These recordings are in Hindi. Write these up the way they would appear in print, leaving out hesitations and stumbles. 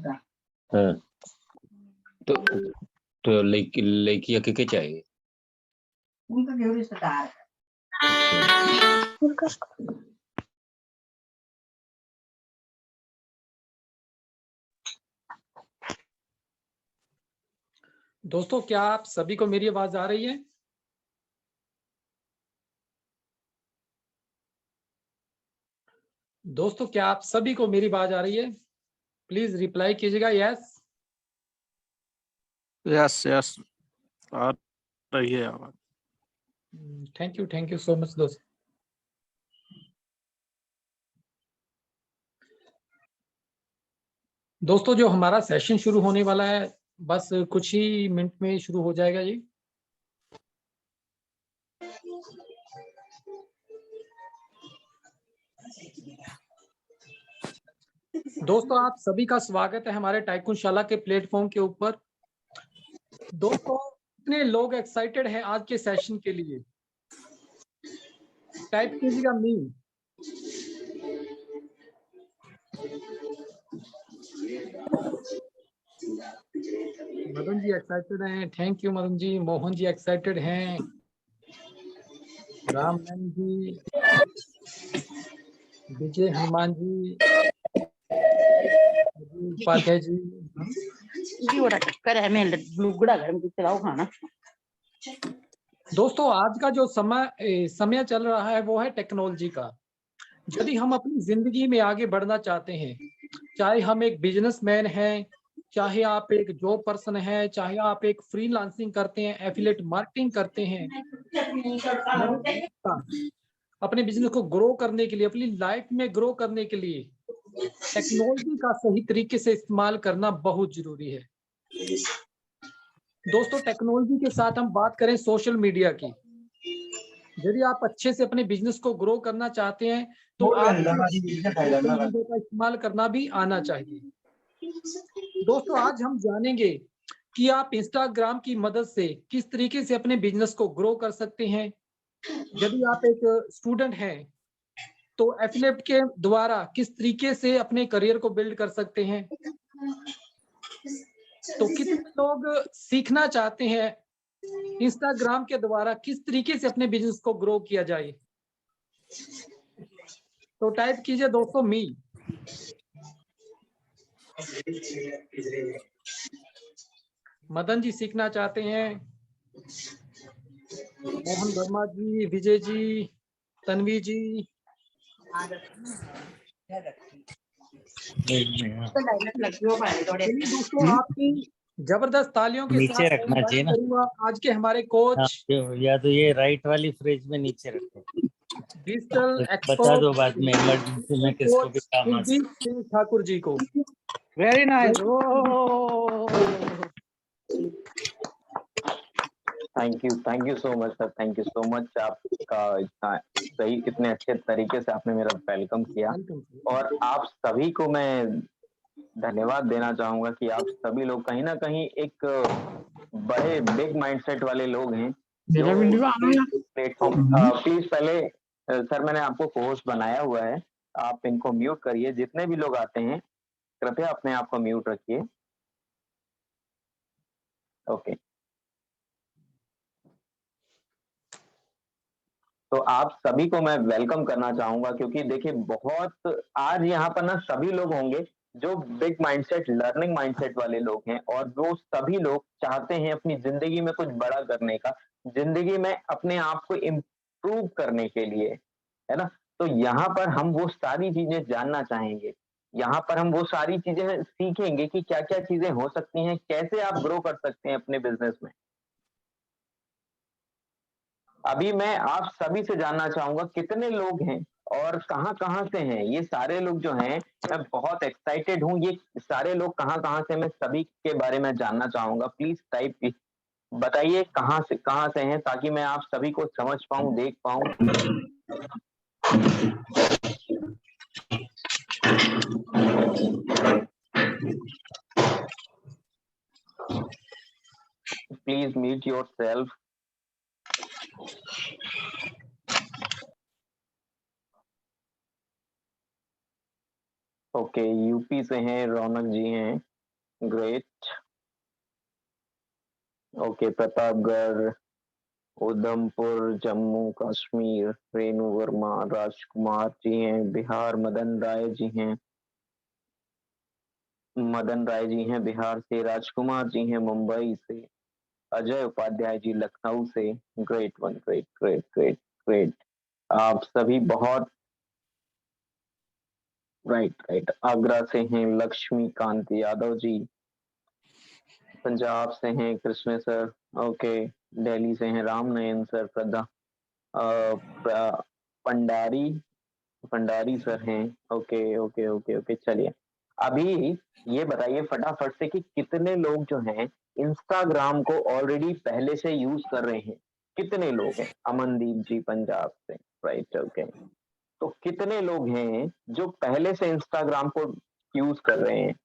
हाँ तो लड़कियां के चाहिए उनका क्यों रिश्तेदार है। दोस्तों क्या आप सभी को मेरी आवाज आ रही है? दोस्तों क्या आप सभी को मेरी आवाज आ रही है? प्लीज रिप्लाई कीजिएगा यस। यस आ रही है आवाज। थैंक यू सो मच दोस्त। दोस्तों जो हमारा सेशन शुरू होने वाला है बस कुछ ही मिनट में शुरू हो जाएगा जी। दोस्तों आप सभी का स्वागत है हमारे टाइकून शाला के प्लेटफॉर्म के ऊपर। दोस्तों कितने लोग एक्साइटेड हैं आज के सेशन के लिए? टाइप कीजिएगा मी। मदन जी एक्साइटेड हैं, thank you Madan ji. Mohan ji excited हैं, रामनंद जी, विजय हनुमान जी, उपाध्याय जी। दोस्तों आज का जो समय चल रहा है वो है टेक्नोलॉजी का। यदि हम अपनी जिंदगी में आगे बढ़ना चाहते हैं, चाहे हम एक बिजनेसमैन हैं, चाहे आप एक जॉब पर्सन हैं, चाहे आप एक फ्रीलांसिंग करते हैं, एफिलिएट मार्केटिंग करते हैं, अपने बिजनेस को ग्रो करने के लिए, अपनी लाइफ में ग्रो करने के लिए टेक्नोलॉजी का सही तरीके से इस्तेमाल करना बहुत जरूरी है। दोस्तों टैक्नोलॉजी के साथ हम बात करें सोशल मीडिया की। यदि आप अच्छे से अपने बिजनेस को ग्रो करना चाहते हैं तो आपको सोशल मीडिया का इस्तेमाल करना भी आना चाहिए। दोस्तों आज हम जानेंगे कि आप इंस्टाग्राम की मदद से किस तरीके से अपने बिजनेस को ग्रो कर सकते हैं। यदि आप एक स्टूडेंट हैं तो एफिलिएट के द्वारा किस तरीके से अपने करियर को बिल्ड कर सकते हैं। तो कितने लोग सीखना चाहते हैं इंस्टाग्राम के द्वारा किस तरीके से अपने बिजनेस को ग्रो किया जाए। तो टाइप कीजिए दोस्तों मी। मदन जी सीखना चाहते हैं, मोहन वर्मा जी, विजय जी, तन्वी जी। दोस्तों आपकी जबरदस्त तालियों के नीचे साथ रखना चाहिए ना। करूंगा आज के हमारे कोच या तो ये राइट वाली फ्रिज में नीचे रखो। डिजिटल बता एक्सपर्ट दो बाद में इमरजेंसी में किसको भी काम आ कुलदीप सिंह ठाकुर जी को। Very nice. Thank you so much sir, thank you so much. आपका इतना सही, इतने अच्छे तरीके से आपने मेरा वेलकम किया और आप सभी को मैं धन्यवाद देना चाहूंगा कि आप सभी लोग कहीं ना कहीं एक बड़े बिग माइंडसेट वाले लोग हैं जो प्लेटफॉर्म। प्लीज पहले सर मैंने आपको होस्ट बनाया हुआ है, आप इनको म्यूट करिए। जितने भी लोग आते हैं कृपया अपने आप को म्यूट रखिए। ओके तो आप सभी को मैं वेलकम करना चाहूंगा क्योंकि देखिए बहुत आज यहाँ पर ना सभी लोग होंगे जो बिग माइंडसेट, लर्निंग माइंडसेट वाले लोग हैं और वो सभी लोग चाहते हैं अपनी जिंदगी में कुछ बड़ा करने का, जिंदगी में अपने आप को इम्प्रूव करने के लिए, है ना। तो यहाँ पर हम वो सारी चीजें जानना चाहेंगे, यहाँ पर हम वो सारी चीजें सीखेंगे कि क्या क्या चीजें हो सकती हैं, कैसे आप ग्रो कर सकते हैं अपने बिजनेस में। अभी मैं आप सभी से जानना चाहूंगा कितने लोग हैं और कहाँ से हैं। ये सारे लोग जो हैं मैं बहुत एक्साइटेड हूँ। ये सारे लोग कहाँ से, मैं सभी के बारे में जानना चाहूंगा। प्लीज टाइप बताइए कहाँ से हैं ताकि मैं आप सभी को समझ पाऊं, देख पाऊं। Please mute yourself. Okay UP से हैं, रौनक जी हैं, ग्रेट। ओके, प्रतापगढ़, उधमपुर, जम्मू कश्मीर, रेणु वर्मा, राजकुमार जी हैं बिहार, मदन राय जी हैं, बिहार से, राजकुमार जी हैं मुंबई से, अजय उपाध्याय जी लखनऊ से। Great one, great great great great. आप सभी बहुत राइट। आगरा से हैं लक्ष्मीकांत यादव जी, पंजाब से हैं कृष्ण सर, ओके। दिल्ली से हैं रामनयन सर, पंडारी भंडारी सर हैं, ओके ओके ओके ओके। चलिए अभी ये बताइए फटाफट से कि कितने लोग जो हैं इंस्टाग्राम को ऑलरेडी पहले से यूज कर रहे हैं, कितने लोग हैं? अमनदीप जी पंजाब से, राइट, ओके। तो कितने लोग हैं जो पहले से इंस्टाग्राम को यूज कर रहे हैं?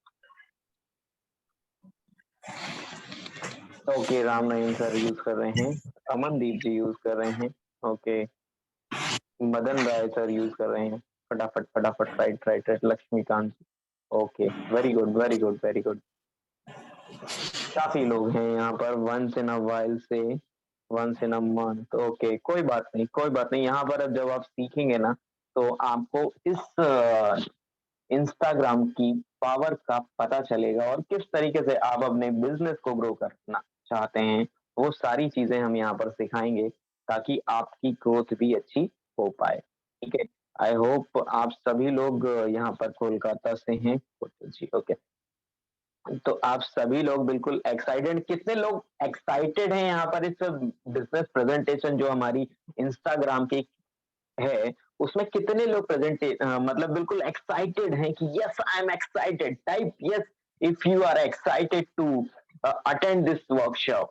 ओके, रामनयन सर यूज कर रहे हैं, अमनदीप जी यूज कर रहे हैं, okay, Madan Rai sir use कर रहे हैं, फटाफट फटाफट, right, Laxmikant, okay, very good very good very good. काफी लोग हैं यहाँ पर, once in a while say, once in a month, okay, कोई बात नहीं। यहाँ पर अब जब आप सीखेंगे ना तो आपको इस इंस्टाग्राम की पावर का पता चलेगा और किस तरीके से आप अपने बिजनेस को ग्रो करना चाहते हैं, वो सारी चीजें हम यहाँ पर सिखाएंगे ताकि आपकी ग्रोथ भी अच्छी हो पाए, ठीक है। आई होप आप सभी लोग यहाँ पर कोलकाता से हैं जी, ओके। तो आप सभी लोग बिल्कुल एक्साइटेड, कितने लोग एक्साइटेड हैं यहाँ पर इस बिजनेस प्रेजेंटेशन जो हमारी इंस्टाग्राम की है उसमें कितने लोग मतलब बिल्कुल एक्साइटेड हैं कि yes I am excited? Type yes if you are excited to attend this workshop.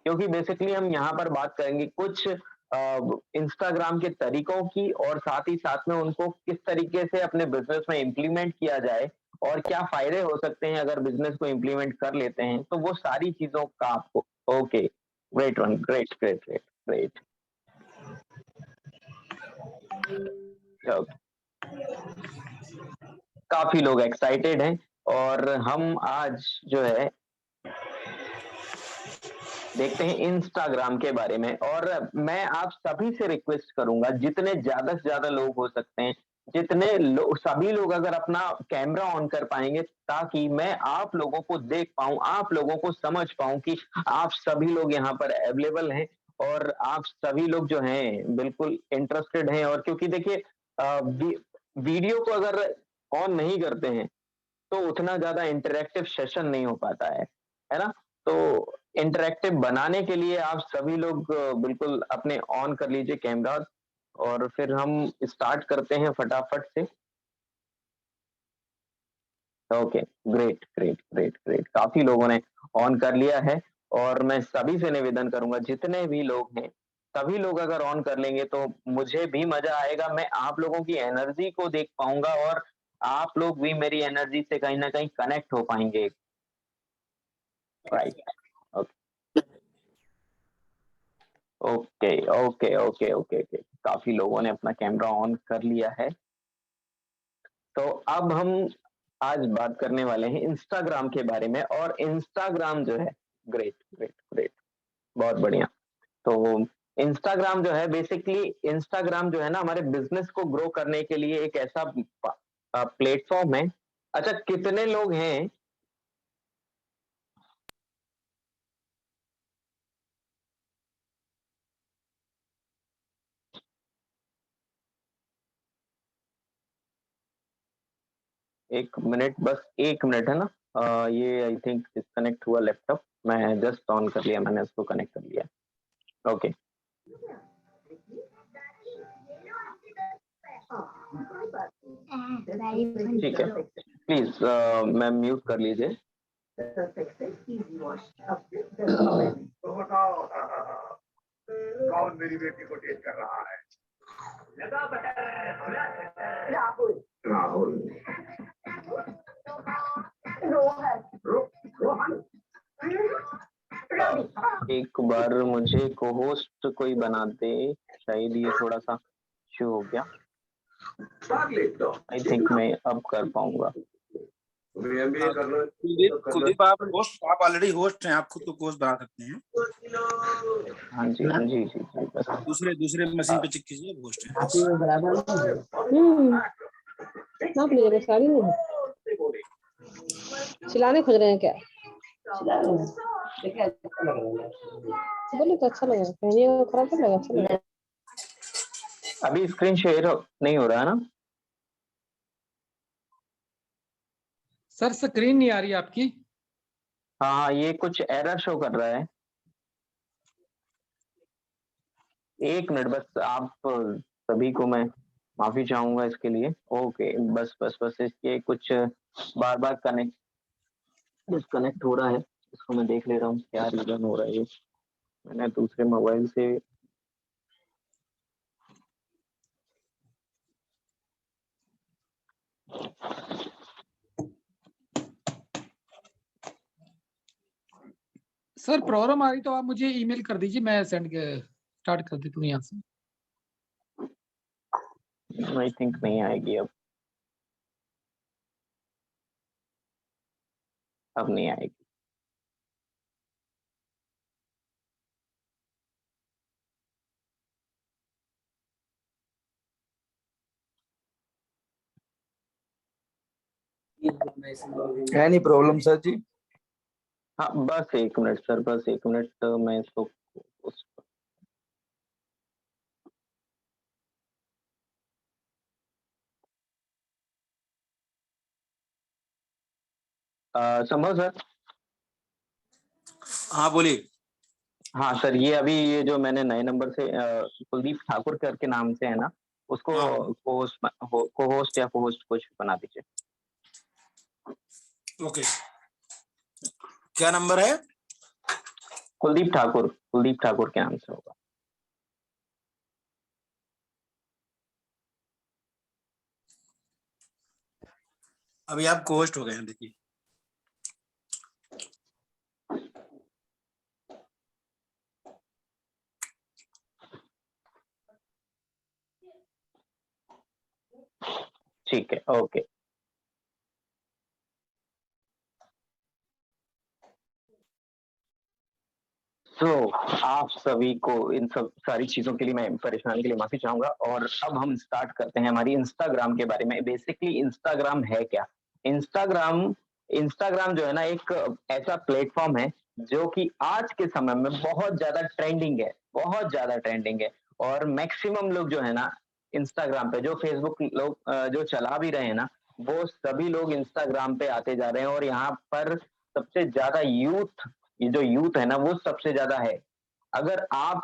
क्योंकि बेसिकली हम यहाँ पर बात करेंगे कुछ इंस्टाग्राम के तरीकों की और साथ ही साथ में उनको किस तरीके से अपने बिजनेस में इम्प्लीमेंट किया जाए और क्या फायदे हो सकते हैं अगर बिजनेस को इम्प्लीमेंट कर लेते हैं, तो वो सारी चीजों का आपको, okay, great one, great great great great. काफी लोग एक्साइटेड हैं और हम आज जो है देखते हैं इंस्टाग्राम के बारे में। और मैं आप सभी से रिक्वेस्ट करूंगा, जितने ज्यादा से ज्यादा लोग हो सकते हैं, सभी लोग अगर अपना कैमरा ऑन कर पाएंगे ताकि मैं आप लोगों को देख पाऊं, आप लोगों को समझ पाऊं कि आप सभी लोग यहाँ पर अवेलेबल हैं और आप सभी लोग जो हैं बिल्कुल इंटरेस्टेड हैं। और क्योंकि देखिए वीडियो को अगर ऑन नहीं करते हैं तो उतना ज्यादा इंटरेक्टिव सेशन नहीं हो पाता है ना। तो इंटरेक्टिव बनाने के लिए आप सभी लोग बिल्कुल अपने ऑन कर लीजिए कैमरा और फिर हम स्टार्ट करते हैं फटाफट से। Okay, great great great great, काफी लोगों ने ऑन कर लिया है और मैं सभी से निवेदन करूंगा जितने भी लोग हैं सभी लोग अगर ऑन कर लेंगे तो मुझे भी मजा आएगा, मैं आप लोगों की एनर्जी को देख पाऊंगा और आप लोग भी मेरी एनर्जी से कहीं ना कहीं कनेक्ट हो पाएंगे, right. Okay okay okay okay okay, काफी लोगों ने अपना कैमरा ऑन कर लिया है। तो अब हम आज बात करने वाले हैं इंस्टाग्राम के बारे में। और इंस्टाग्राम जो है, ग्रेट ग्रेट ग्रेट, बहुत बढ़िया। तो इंस्टाग्राम जो है बेसिकली, इंस्टाग्राम जो है ना हमारे बिजनेस को ग्रो करने के लिए एक ऐसा प्लेटफॉर्म है। अच्छा, कितने लोग हैं एक मिनट, बस एक मिनट, है ना। ये आई थिंक डिस्कनेक्ट हुआ लैपटॉप, मैं जस्ट ऑन कर लिया, मैंने उसको कनेक्ट कर लिया, ओके। ठीक है, प्लीज मैं म्यूट कर लीजिए। कौन मेरी बेटी को डेट कर रहा है? राहुल राहुल रोहन। एक बार मुझे को होस्ट कोई बना दे, शायद ये थोड़ा सा इशू हो गया, आई थिंक मैं अब कर पाऊंगा। MBA करना कुलदीप आप ऑलरेडी होस्ट हैं, आप खुद को कोच बना सकते हैं। हाँ जी हाँ जी जी जी बस दूसरे मशीन पे चेक कीजिए, होस्ट है। नाप लीजिए, साड़ी नहीं सिलाने खोज रहे हैं क्या? बोले तो अच्छा लगा, पहनिए खराब तो लगा, अच्छा लगा। अभी स्क्रीन शेयर नहीं हो रहा है ना? सर स्क्रीन नहीं आ रही आपकी। हाँ ये कुछ एरर शो कर रहा है। एक मिनट बस, आप सभी को मैं माफी चाहूंगा इसके लिए। ओके बस बस बस इसके कुछ बार बार डिस्कनेक्ट हो रहा है, इसको मैं देख ले रहा हूँ क्या रीजन हो रहा है। ये मैंने दूसरे मोबाइल से सर प्रॉब्लम आ रही तो आप मुझे ईमेल कर दीजिए, मैं स्टार्ट कर देता हूँ यहाँ से। आई थिंक नहीं आएगी अब नहीं आएगी। एनी प्रॉब्लम सर जी? हाँ बस एक मिनट सर, बस एक मिनट, मैं इसको संभव सर। हाँ बोलिए। हाँ सर, ये अभी ये जो मैंने नए नंबर से कुलदीप ठाकुर करके नाम से है ना, उसको को होस्ट या को होस्ट कुछ बना दीजिए। ओके, क्या नंबर है? कुलदीप ठाकुर के नाम से होगा। अभी आप को होस्ट हो गए हैं, देखिए। ठीक है, ओके। तो आप सभी को इन सब सारी चीजों के लिए मैं परेशानी के लिए माफी चाहूंगा। और अब हम स्टार्ट करते हैं हमारी इंस्टाग्राम के बारे में। बेसिकली इंस्टाग्राम है क्या? इंस्टाग्राम जो है ना, एक ऐसा प्लेटफॉर्म है जो कि आज के समय में बहुत ज्यादा ट्रेंडिंग है। और मैक्सिमम लोग जो है ना इंस्टाग्राम पे, जो फेसबुक लोग जो चला भी रहे हैं ना, वो सभी लोग इंस्टाग्राम पे आते जा रहे हैं। और यहाँ पर सबसे ज्यादा ये जो यूथ है ना, वो सबसे ज्यादा है। अगर आप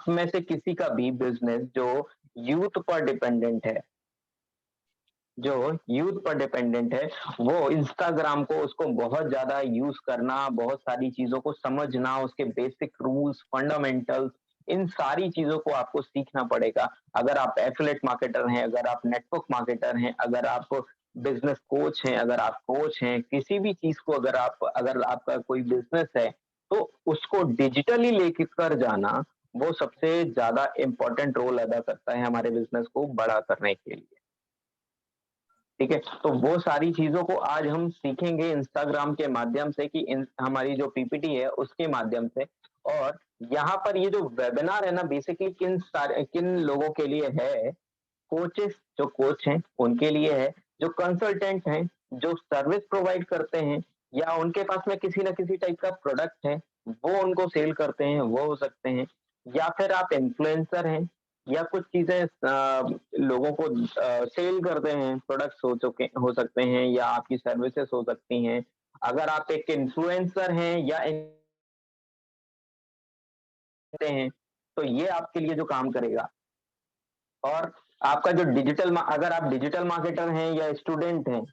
में से किसी का भी बिजनेस जो यूथ पर डिपेंडेंट है, वो इंस्टाग्राम को उसको बहुत ज्यादा यूज करना, बहुत सारी चीजों को समझना, उसके बेसिक रूल्स, फंडामेंटल्स, इन सारी चीजों को आपको सीखना पड़ेगा। अगर आप एफिलिएट मार्केटर हैं, अगर आप नेटवर्क मार्केटर हैं, अगर आप बिजनेस कोच हैं, अगर आप कोच हैं, किसी भी चीज को अगर आपका कोई बिजनेस है, तो उसको डिजिटली लेकर जाना वो सबसे ज्यादा इंपॉर्टेंट रोल अदा करता है हमारे बिजनेस को बड़ा करने के लिए। ठीक है, तो वो सारी चीजों को आज हम सीखेंगे इंस्टाग्राम के माध्यम से, कि हमारी जो पीपीटी है उसके माध्यम से। और यहाँ पर ये जो वेबिनार है ना, बेसिकली किन लोगों के लिए है? कोचेस, जो कोच हैं उनके लिए है, जो कंसल्टेंट हैं, जो सर्विस प्रोवाइड करते हैं, या उनके पास में किसी ना किसी टाइप का प्रोडक्ट है, वो उनको सेल करते हैं, वो हो सकते हैं। या फिर आप इन्फ्लुएंसर हैं, या कुछ चीजें लोगों को सेल करते हैं, प्रोडक्ट्स हो सकते हैं, या आपकी सर्विसेज हो सकती हैं। अगर आप एक इन्फ्लुएंसर हैं या हैं, तो ये आपके लिए जो काम करेगा। और आपका जो अगर आप डिजिटल मार्केटर हैं या स्टूडेंट हैं,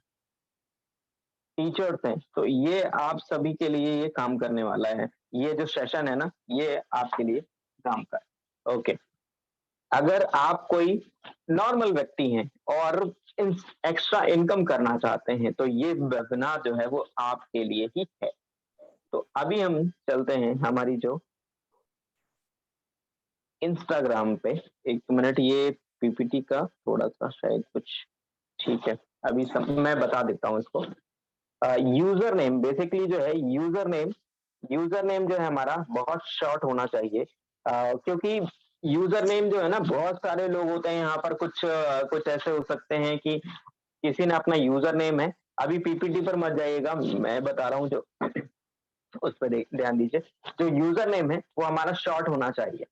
टीचर्स हैं, तो ये आप सभी के लिए ये काम करने वाला है। ये जो सेशन है ना, ये आपके लिए काम कर। ओके, अगर आप कोई नॉर्मल व्यक्ति हैं और एक्स्ट्रा इनकम करना चाहते हैं, तो ये वेबिनार जो है वो आपके लिए ही है। तो अभी हम चलते हैं हमारी जो इंस्टाग्राम पे। एक मिनट, ये पीपीटी का थोड़ा सा शायद कुछ ठीक है, अभी मैं बता देता हूँ इसको। यूजर नेम बेसिकली जो है यूजर नेम जो है हमारा बहुत शॉर्ट होना चाहिए, क्योंकि यूजर नेम जो है ना, बहुत सारे लोग होते हैं यहाँ पर, कुछ ऐसे हो सकते हैं कि किसी ने अपना यूजर नेम है, अभी पीपीटी पर मत जाइएगा, मैं बता रहा हूँ जो उस पर ध्यान दीजिए, जो यूजर नेम है वो हमारा शॉर्ट होना चाहिए,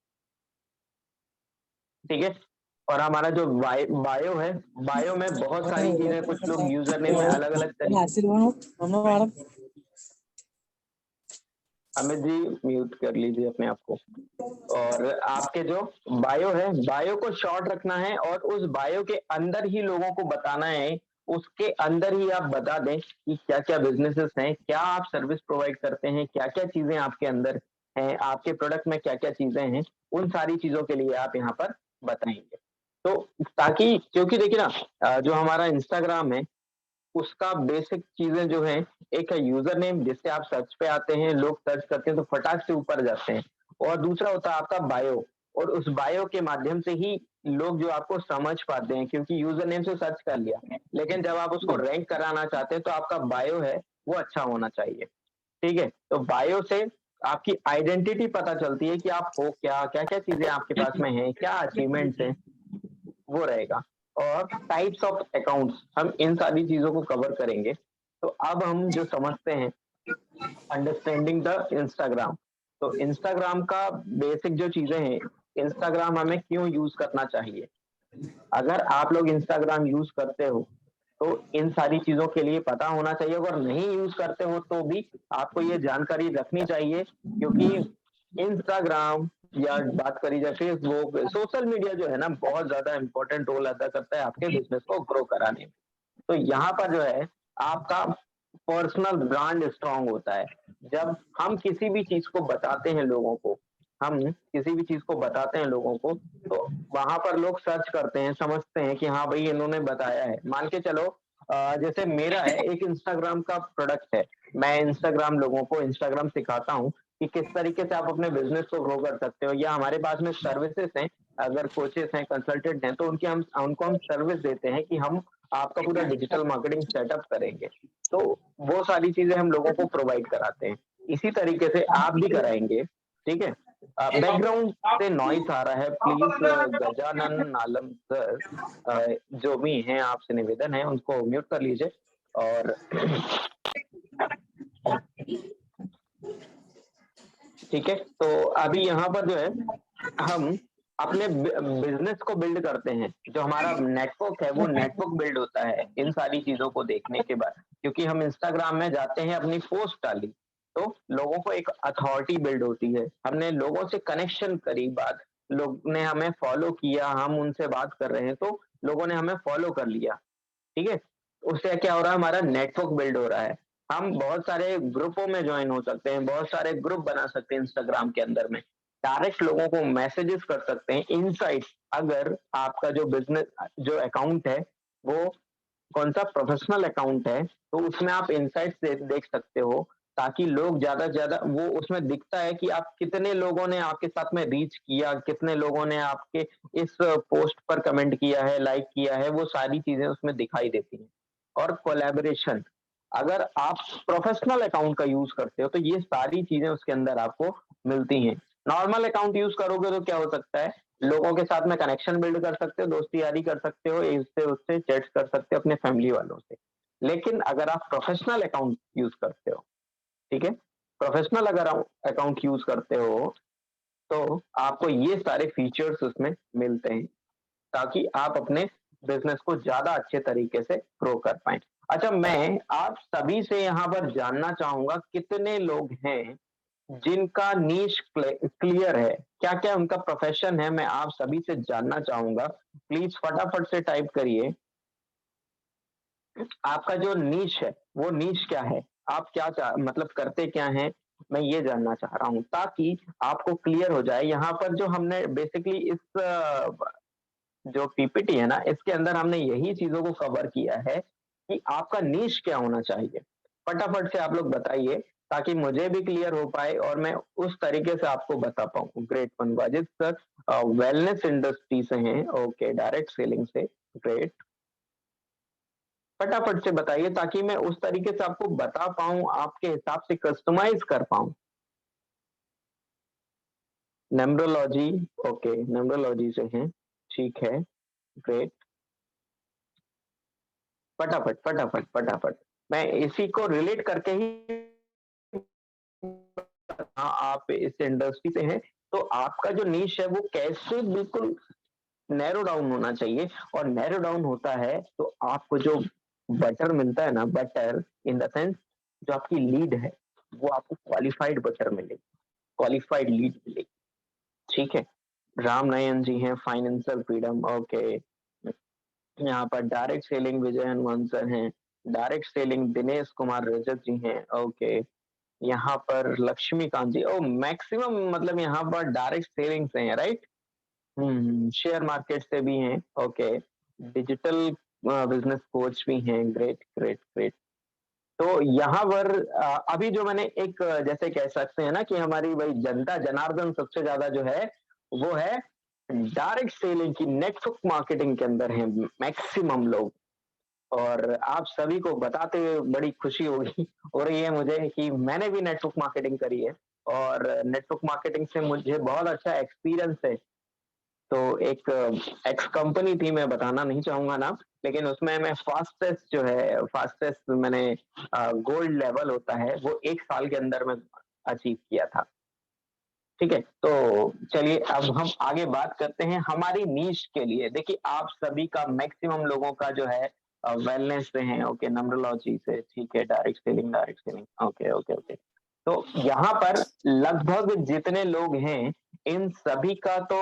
ठीक है। और हमारा जो बायो है, बायो में बहुत सारी चीजें, कुछ लोग यूजर नेम में अलग अलग तरीके। अमित जी म्यूट कर लीजिए अपने आप को। और आपके जो बायो है, बायो को शॉर्ट रखना है और उस बायो के अंदर ही लोगों को बताना है, उसके अंदर ही आप बता दें कि क्या क्या बिजनेसेस हैं, क्या आप सर्विस प्रोवाइड करते हैं, क्या क्या चीजें आपके अंदर हैं, आपके प्रोडक्ट में क्या क्या चीजें हैं, उन सारी चीजों के लिए आप यहाँ पर बताएंगे। तो ताकि, क्योंकि देखिए ना, जो हमारा इंस्टाग्राम है उसका बेसिक चीजें जो है, एक है यूजर नेम जिससे आप सर्च पे आते हैं, लोग सर्च करते हैं तो फटाक से ऊपर जाते हैं, और दूसरा होता है आपका बायो, और उस बायो के माध्यम से ही लोग जो आपको समझ पाते हैं, क्योंकि यूजर नेम से सर्च कर लिया, लेकिन जब आप उसको रैंक कराना चाहते हैं तो आपका बायो है वो अच्छा होना चाहिए, ठीक है। तो बायो से आपकी आइडेंटिटी पता चलती है कि आप हो क्या, क्या क्या चीजें आपके पास में हैं, क्या अचीवमेंट्स हैं, वो रहेगा। और टाइप्स ऑफ अकाउंट्स, हम इन सारी चीजों को कवर करेंगे। तो अब हम जो समझते हैं, अंडरस्टैंडिंग द इंस्टाग्राम, तो इंस्टाग्राम का बेसिक जो चीजें हैं, इंस्टाग्राम हमें क्यों यूज करना चाहिए। अगर आप लोग इंस्टाग्राम यूज करते हो तो इन सारी चीजों के लिए पता होना चाहिए, अगर नहीं यूज करते हो तो भी आपको ये जानकारी रखनी चाहिए, क्योंकि इंस्टाग्राम या बात करी जाए फेसबुक, सोशल मीडिया जो है ना, बहुत ज्यादा इंपॉर्टेंट रोल अदा करता है आपके बिजनेस को ग्रो कराने में। तो यहाँ पर जो है आपका पर्सनल ब्रांड स्ट्रांग होता है। जब हम किसी भी चीज को बताते हैं लोगों को, तो वहां पर लोग सर्च करते हैं, समझते हैं कि हाँ भाई इन्होंने बताया है। मान के चलो, जैसे मेरा है एक इंस्टाग्राम का प्रोडक्ट है, मैं इंस्टाग्राम लोगों को इंस्टाग्राम सिखाता हूँ कि किस तरीके से आप अपने बिजनेस को ग्रो कर सकते हो, या हमारे पास में सर्विसेज हैं, अगर कोचेस हैं, कंसल्टेंट हैं, तो उनको हम सर्विस देते हैं कि हम आपका पूरा डिजिटल मार्केटिंग सेटअप करेंगे। तो वो सारी चीजें हम लोगों को प्रोवाइड कराते हैं, इसी तरीके से आप भी कराएंगे, ठीक है। बैकग्राउंड से नॉइस आ रहा है, प्लीज गजानन आलम सर जो भी हैं, आपसे निवेदन है उनको म्यूट कर लीजिए। और ठीक है, तो अभी यहाँ पर जो है हम अपने बिजनेस को बिल्ड करते हैं, जो हमारा नेटवर्क है वो नेटवर्क बिल्ड होता है इन सारी चीजों को देखने के बाद, क्योंकि हम इंस्टाग्राम में जाते हैं, अपनी पोस्ट डाली तो लोगों को एक अथॉरिटी बिल्ड होती है, हमने लोगों से कनेक्शन करी, बात लोग ने हमें फॉलो किया, हम उनसे बात कर रहे हैं तो लोगों ने हमें फॉलो कर लिया, ठीक है। उससे क्या हो रहा है, हमारा नेटवर्क बिल्ड हो रहा है, हम बहुत सारे ग्रुपों में ज्वाइन हो सकते हैं, बहुत सारे ग्रुप बना सकते हैं इंस्टाग्राम के अंदर में, डायरेक्ट लोगों को मैसेजेस कर सकते हैं, इनसाइट। अगर आपका जो बिजनेस जो अकाउंट है वो कौन सा प्रोफेशनल अकाउंट है, तो उसमें आप इनसाइट्स देख सकते हो, ताकि लोग ज्यादा से ज्यादा, वो उसमें दिखता है कि आप कितने लोगों ने आपके साथ में रीच किया, कितने लोगों ने आपके इस पोस्ट पर कमेंट किया है, लाइक किया है, वो सारी चीजें उसमें दिखाई देती हैं। और कोलैबोरेशन, अगर आप प्रोफेशनल अकाउंट का यूज करते हो तो ये सारी चीजें उसके अंदर आपको मिलती हैं। नॉर्मल अकाउंट यूज करोगे तो क्या हो सकता है, लोगों के साथ में कनेक्शन बिल्ड कर सकते हो, दोस्ती यारी कर सकते हो, इससे उससे चैट्स कर सकते हो अपने फैमिली वालों से। लेकिन अगर आप प्रोफेशनल अकाउंट यूज करते हो, ठीक है, प्रोफेशनल अगर अकाउंट यूज करते हो तो आपको ये सारे फीचर्स उसमें मिलते हैं, ताकि आप अपने बिजनेस को ज्यादा अच्छे तरीके से ग्रो कर पाए। अच्छा, मैं आप सभी से यहाँ पर जानना चाहूंगा, कितने लोग हैं जिनका नीश क्लियर है, क्या क्या उनका प्रोफेशन है, मैं आप सभी से जानना चाहूंगा। प्लीज फटाफट से टाइप करिए, आपका जो नीश है वो नीश क्या है, आप क्या मतलब करते क्या हैं, मैं ये जानना चाह रहा हूं, ताकि आपको क्लियर हो जाए। यहाँ पर जो हमने बेसिकली इस जो पीपीटी है ना, इसके अंदर हमने यही चीजों को कवर किया है कि आपका नीश क्या होना चाहिए। फटाफट से आप लोग बताइए, ताकि मुझे भी क्लियर हो पाए और मैं उस तरीके से आपको बता पाऊँ। Great one Wajid sir, wellness industry से हैं, ओके, डायरेक्ट सेलिंग से, ग्रेट। फटाफट से बताइए ताकि मैं उस तरीके से आपको बता पाऊं, आपके हिसाब से कस्टमाइज कर पाऊं। न्यूमरोलॉजी, ओके न्यूमरोलॉजी से हैं, ठीक है, ग्रेट। फटाफट फटाफट फटाफट, मैं इसी को रिलेट करके ही, हाँ, आप इस इंडस्ट्री से हैं तो आपका जो नीश है वो कैसे बिल्कुल नैरो डाउन होना चाहिए, और नैरो डाउन होता है तो आपको जो बटर मिलता है ना, बटर इन द सेंस जो आपकी लीड है वो आपको क्वालिफाइड बटर मिलेगी, क्वालिफाइड लीड मिलेगी, ठीक है। राम नयन जी हैं, फाइनेंशियल फ्रीडम, ओके। यहाँ पर डायरेक्ट सेलिंग विजय हनुमान सर हैं, डायरेक्ट सेलिंग दिनेश कुमार रजत जी हैं, ओके। यहाँ पर लक्ष्मीकांत जी, ओ मैक्सिमम मतलब यहाँ पर डायरेक्ट सेलिंग से हैं, राइट। शेयर मार्केट से भी हैं, ओके। डिजिटल बिजनेस कोच भी हैं, ग्रेट ग्रेट ग्रेट। तो यहाँ पर अभी जो मैंने एक जैसे कह सकते हैं ना कि हमारी भाई जनता जनार्दन सबसे ज्यादा जो है वो है डायरेक्ट सेलिंग की, नेटवर्क मार्केटिंग के अंदर है मैक्सिमम लोग। और आप सभी को बताते हुए बड़ी खुशी होगी हो रही है मुझे कि मैंने भी नेटवर्क मार्केटिंग करी है, और नेटवर्क मार्केटिंग से मुझे बहुत अच्छा एक्सपीरियंस है। तो एक एक्स कंपनी थी, मैं बताना नहीं चाहूंगा नाम, लेकिन उसमें मैं फास्टेस्ट जो है, फास्टेस्ट मैंने गोल्ड लेवल होता है वो 1 साल के अंदर में अचीव किया था, ठीक है। तो चलिए अब हम आगे बात करते हैं हमारी नीश के लिए। देखिए आप सभी का, मैक्सिमम लोगों का जो है वेलनेस से है, ओके, न्यूमरोलॉजी से, ठीक है, direct selling, okay okay okay. तो यहाँ पर लगभग जितने लोग हैं इन सभी का तो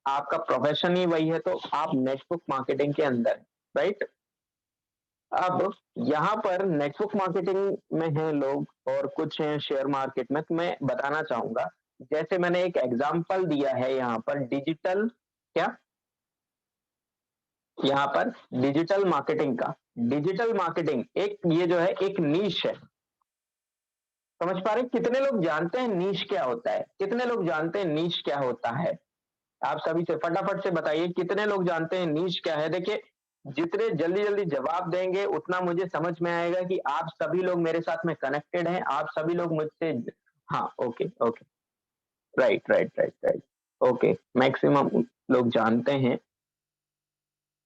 आपका प्रोफेशन ही वही है, तो आप नेटवर्क मार्केटिंग के अंदर, राइट। अब यहाँ पर नेटवर्क मार्केटिंग में हैं लोग और कुछ हैं शेयर मार्केट में, तो मैं बताना चाहूंगा, जैसे मैंने एक एग्जांपल दिया है यहाँ पर डिजिटल, क्या यहाँ पर डिजिटल मार्केटिंग का, डिजिटल मार्केटिंग एक ये जो है एक नीश है, समझ पा रहे हैं? कितने लोग जानते हैं नीश क्या होता है, कितने लोग जानते हैं नीश क्या होता है? आप सभी से फटाफट से बताइए कितने लोग जानते हैं नीश क्या है। देखिए जितने जल्दी जल्दी जवाब देंगे उतना मुझे समझ में आएगा कि आप सभी लोग मेरे साथ में कनेक्टेड हैं, आप सभी लोग मुझसे, हाँ, okay okay, right right right right, okay, maximum लोग जानते हैं,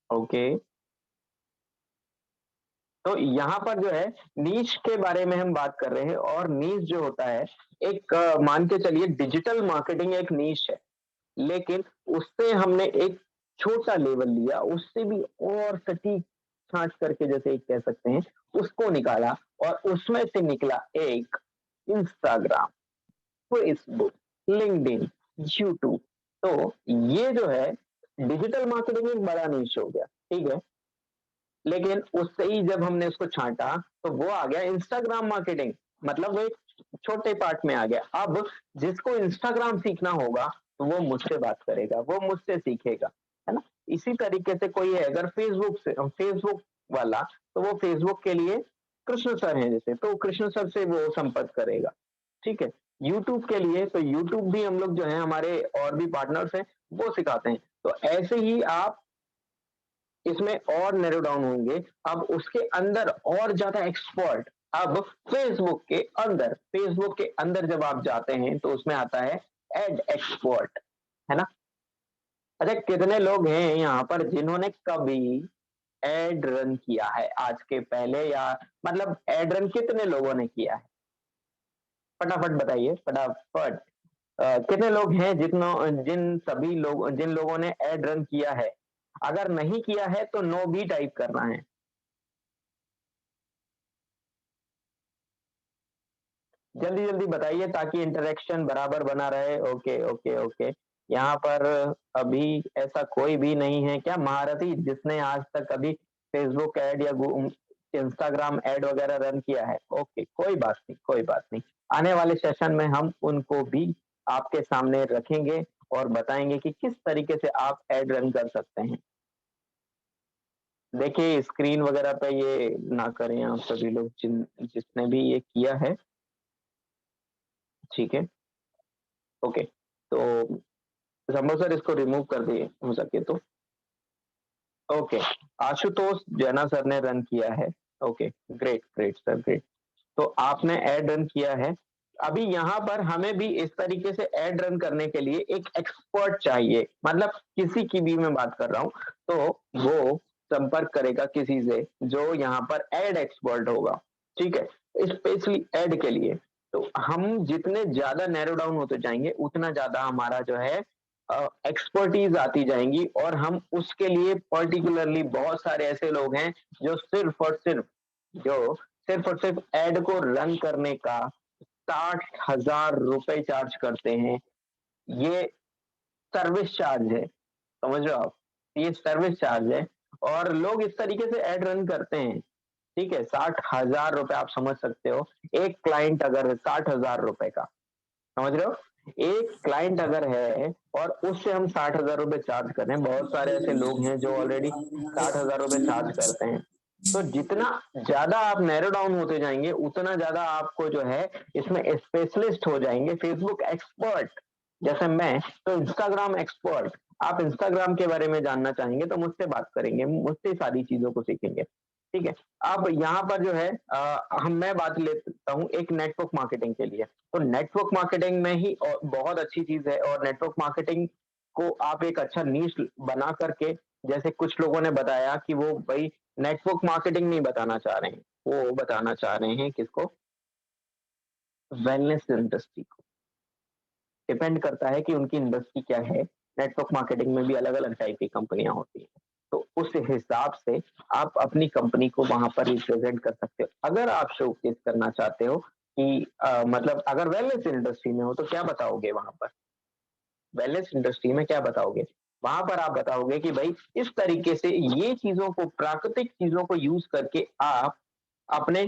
ओके। तो यहाँ पर जो है नीश के बारे में हम बात कर रहे हैं, और नीश जो होता है एक मान के चलिए डिजिटल मार्केटिंग एक नीश है, लेकिन उससे हमने एक छोटा लेवल लिया, उससे भी और सटीक छांट करके जैसे एक कह सकते हैं उसको निकाला, और उसमें से निकला एक इंस्टाग्राम, फेसबुक, लिंक्डइन, यूट्यूब। तो ये जो है डिजिटल मार्केटिंग एक बड़ा नीश हो गया, ठीक है। लेकिन उससे ही जब हमने उसको छांटा तो वो आ गया इंस्टाग्राम मार्केटिंग, मतलब वो एक छोटे पार्ट में आ गया। अब जिसको इंस्टाग्राम सीखना होगा तो वो मुझसे बात करेगा, वो मुझसे सीखेगा, है ना। इसी तरीके से कोई है अगर फेसबुक वाला, तो वो फेसबुक के लिए कृष्ण सर हैं जैसे, तो कृष्ण सर से वो संपर्क करेगा, ठीक है। यूट्यूब के लिए तो यूट्यूब भी हम लोग जो है हमारे और भी पार्टनर्स हैं वो सिखाते हैं। तो ऐसे ही आप इसमें और नैरो डाउन होंगे, अब उसके अंदर और ज्यादा एक्सपर्ट। अब फेसबुक के अंदर जब आप जाते हैं तो उसमें आता है एड एक्सपर्ट, है ना। अच्छा कितने लोग हैं यहाँ पर जिन्होंने कभी एड रन किया है आज के पहले, या मतलब एड रन कितने लोगों ने किया है, फटाफट बताइए फटाफट। कितने लोग हैं जिन लोगों ने एड रन किया है? अगर नहीं किया है तो नो भी टाइप करना है। जल्दी जल्दी बताइए ताकि इंटरेक्शन बराबर बना रहे। ओके ओके ओके, यहाँ पर अभी ऐसा कोई भी नहीं है क्या महारथी जिसने आज तक कभी फेसबुक ऐड या इंस्टाग्राम ऐड वगैरह रन किया है? ओके, कोई बात नहीं, कोई बात नहीं। आने वाले सेशन में हम उनको भी आपके सामने रखेंगे और बताएंगे कि किस तरीके से आप ऐड रन कर सकते हैं। देखिए स्क्रीन वगैरह पे ये ना करें आप सभी लोग जिसने भी ये किया है, ठीक है, ओके। तो संभव सर इसको रिमूव कर दिए हो सके तो, ओके, आशुतोष जैना सर ने रन किया है। Okay, great great sir, great. तो आपने एड रन किया है। अभी यहाँ पर हमें भी इस तरीके से एड रन करने के लिए एक एक्सपर्ट चाहिए, मतलब किसी की भी मैं बात कर रहा हूँ, तो वो संपर्क करेगा किसी से जो यहाँ पर एड एक्सपर्ट होगा, ठीक है, स्पेशली एड के लिए। तो हम जितने ज्यादा नैरो डाउन होते जाएंगे उतना ज्यादा हमारा जो है एक्सपर्टीज आती जाएंगी, और हम उसके लिए पर्टिकुलरली बहुत सारे ऐसे लोग हैं जो सिर्फ और सिर्फ एड को रन करने का 60,000 रुपए चार्ज करते हैं। ये सर्विस चार्ज है, समझ रहे हो आप, ये सर्विस चार्ज है, और लोग इस तरीके से एड रन करते हैं, ठीक है। 60,000 रुपए आप समझ सकते हो, एक क्लाइंट अगर 60,000 रुपए का, समझ रहे हो, एक क्लाइंट अगर है और उससे हम 60,000 रुपए चार्ज कर रहे हैं, बहुत सारे ऐसे लोग हैं जो ऑलरेडी 60,000 रुपए चार्ज करते हैं। तो जितना ज्यादा आप नैरो डाउन होते जाएंगे उतना ज्यादा आपको जो है इसमें स्पेशलिस्ट हो जाएंगे, फेसबुक एक्सपर्ट जैसे मैं, तो इंस्टाग्राम एक्सपर्ट। आप इंस्टाग्राम के बारे में जानना चाहेंगे तो मुझसे बात करेंगे, मुझसे सारी चीजों को सीखेंगे, ठीक है। अब यहाँ पर जो है मैं बात लेता हूँ एक नेटवर्क मार्केटिंग के लिए। तो नेटवर्क मार्केटिंग में ही बहुत अच्छी चीज है, और नेटवर्क मार्केटिंग को आप एक अच्छा नीश बना करके, जैसे कुछ लोगों ने बताया कि वो भाई नेटवर्क मार्केटिंग नहीं बताना चाह रहे हैं, वो बताना चाह रहे हैं किसको, वेलनेस इंडस्ट्री को। डिपेंड करता है कि उनकी इंडस्ट्री क्या है। नेटवर्क मार्केटिंग में भी अलग अलग टाइप की कंपनियां होती हैं, तो उस हिसाब से आप अपनी कंपनी को वहां पर रिप्रेजेंट कर सकते हो। अगर आप शोकेस करना चाहते हो कि मतलब अगर वेलनेस इंडस्ट्री में हो तो क्या बताओगे वहां पर, वेलनेस इंडस्ट्री में क्या बताओगे, वहां पर आप बताओगे कि भाई इस तरीके से ये चीजों को, प्राकृतिक चीजों को यूज करके आप अपने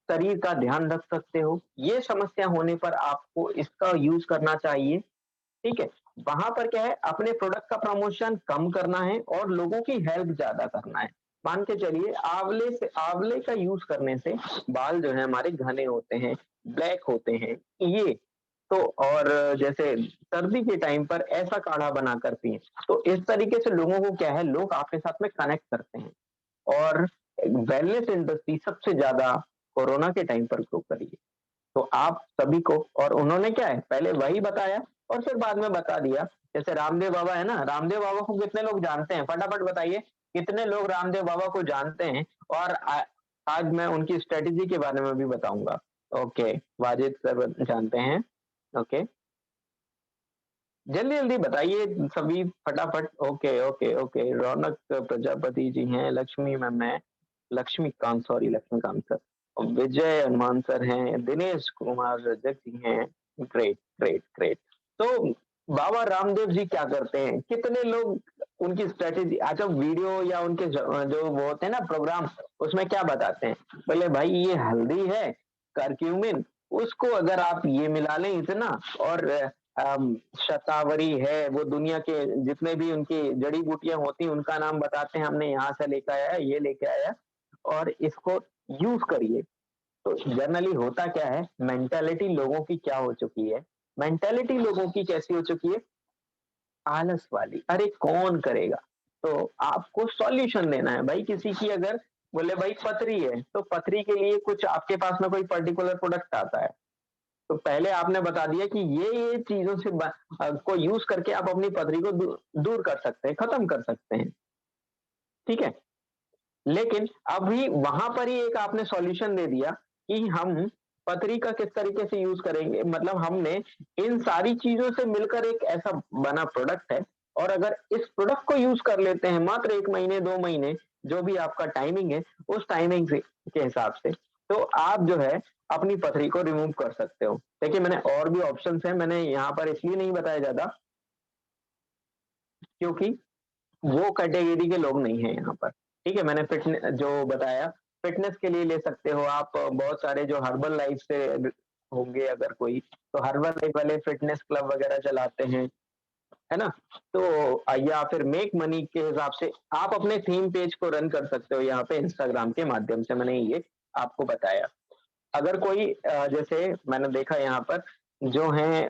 शरीर का ध्यान रख सकते हो, ये समस्या होने पर आपको इसका यूज करना चाहिए, ठीक है। वहां पर क्या है, अपने प्रोडक्ट का प्रमोशन कम करना है और लोगों की हेल्प ज्यादा करना है। मान के चलिए आंवले का यूज करने से बाल जो है हमारे घने होते हैं, ब्लैक होते हैं, ये तो, और जैसे सर्दी के टाइम पर ऐसा काढ़ा बनाकर पिए, तो इस तरीके से लोगों को क्या है, लोग आपके साथ में कनेक्ट करते हैं। और वेलनेस इंडस्ट्री सबसे ज्यादा कोरोना के टाइम पर ग्रो करी है। तो आप सभी को, और उन्होंने क्या है, पहले वही बताया और फिर बाद में बता दिया। जैसे रामदेव बाबा है ना, रामदेव बाबा को कितने लोग जानते हैं, फटाफट बताइए कितने लोग रामदेव बाबा को जानते हैं। और आज मैं उनकी स्ट्रेटेजी के बारे में भी बताऊंगा। ओके, वाजिद सर जानते हैं, ओके, जल्दी जल्दी बताइए सभी फटाफट। ओके ओके ओके, रौनक प्रजापति जी हैं, लक्ष्मी मैम है, लक्ष्मीकांत सर, विजय हनुमान सर हैं, दिनेश कुमार रजक जी हैं, ग्रेट ग्रेट ग्रेट। तो बाबा रामदेव जी क्या करते हैं, कितने लोग उनकी स्ट्रेटेजी, अच्छा वीडियो या उनके जो वो होते हैं ना प्रोग्राम, उसमें क्या बताते हैं, बोले भाई ये हल्दी है, करक्यूमिन, उसको अगर आप ये मिला लें इतना, और शतावरी है, वो दुनिया के जितने भी उनकी जड़ी बूटियां होती हैं उनका नाम बताते हैं, हमने यहाँ से लेकर आया, ये लेके आया, और इसको यूज करिए। तो जनरली होता क्या है, मेंटालिटी लोगों की क्या हो चुकी है, मेंटालिटी लोगों की कैसी हो चुकी है, आलस वाली, अरे कौन करेगा। तो आपको सॉल्यूशन देना है भाई। किसी की अगर बोले भाई पथरी है, तो पथरी के लिए कुछ आपके पास में कोई पर्टिकुलर प्रोडक्ट आता है, तो पहले आपने बता दिया कि ये चीजों से को यूज करके आप अपनी पथरी को दूर कर सकते हैं, खत्म कर सकते हैं, ठीक है। लेकिन अभी वहां पर ही एक आपने सॉल्यूशन दे दिया कि हम पथरी का किस तरीके से यूज करेंगे, मतलब हमने इन सारी चीजों से मिलकर एक ऐसा बना प्रोडक्ट है, और अगर इस प्रोडक्ट को यूज कर लेते हैं मात्र 1 महीने 2 महीने, जो भी आपका टाइमिंग है, उस टाइमिंग के हिसाब से, तो आप जो है अपनी पथरी को रिमूव कर सकते हो। देखिए मैंने और भी ऑप्शंस हैं, मैंने यहाँ पर इसलिए नहीं बताया ज्यादा क्योंकि वो कैटेगरी के लोग नहीं है यहाँ पर, ठीक है। मैंने फिटनेस जो बताया, फिटनेस के लिए ले सकते हो आप, बहुत सारे जो हर्बल लाइफ से होंगे अगर कोई, तो हर्बल लाइफ वाले फिटनेस क्लब वगैरह चलाते हैं, है ना। तो या फिर मेक मनी के हिसाब से आप अपने थीम पेज को रन कर सकते हो यहाँ पे इंस्टाग्राम के माध्यम से, मैंने ये आपको बताया। अगर कोई जैसे मैंने देखा यहाँ पर जो है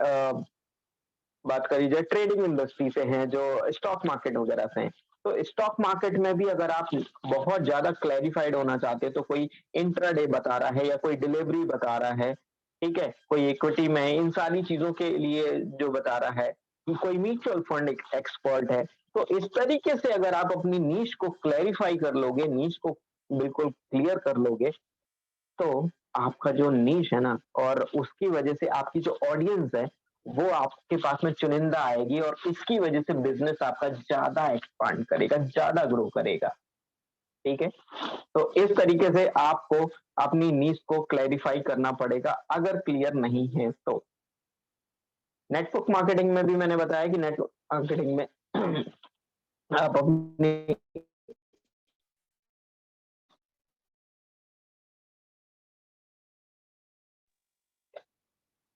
बात करी जाए ट्रेडिंग इंडस्ट्री से हैं, जो स्टॉक मार्केट वगैरह से हैं, तो स्टॉक मार्केट में भी अगर आप बहुत ज्यादा क्लैरिफाइड होना चाहते हैं तो कोई इंट्राडे बता रहा है या कोई डिलीवरी बता रहा है, ठीक है, कोई इक्विटी में, इन सारी चीजों के लिए जो बता रहा है, कोई म्यूचुअल फंड एक्सपर्ट है। तो इस तरीके से अगर आप अपनी नीश को क्लैरिफाई कर लोगे, नीश को बिल्कुल क्लियर कर लोगे, तो आपका जो नीश है ना, और उसकी वजह से आपकी जो ऑडियंस है वो आपके पास में चुनिंदा आएगी, और इसकी वजह से बिजनेस आपका ज्यादा एक्सपांड करेगा, ज्यादा ग्रो करेगा। ठीक है, तो इस तरीके से आपको अपनी नीश को क्लैरिफाई करना पड़ेगा अगर क्लियर नहीं है तो। नेटवर्क मार्केटिंग में भी मैंने बताया कि नेटवर्क मार्केटिंग में आप अपनी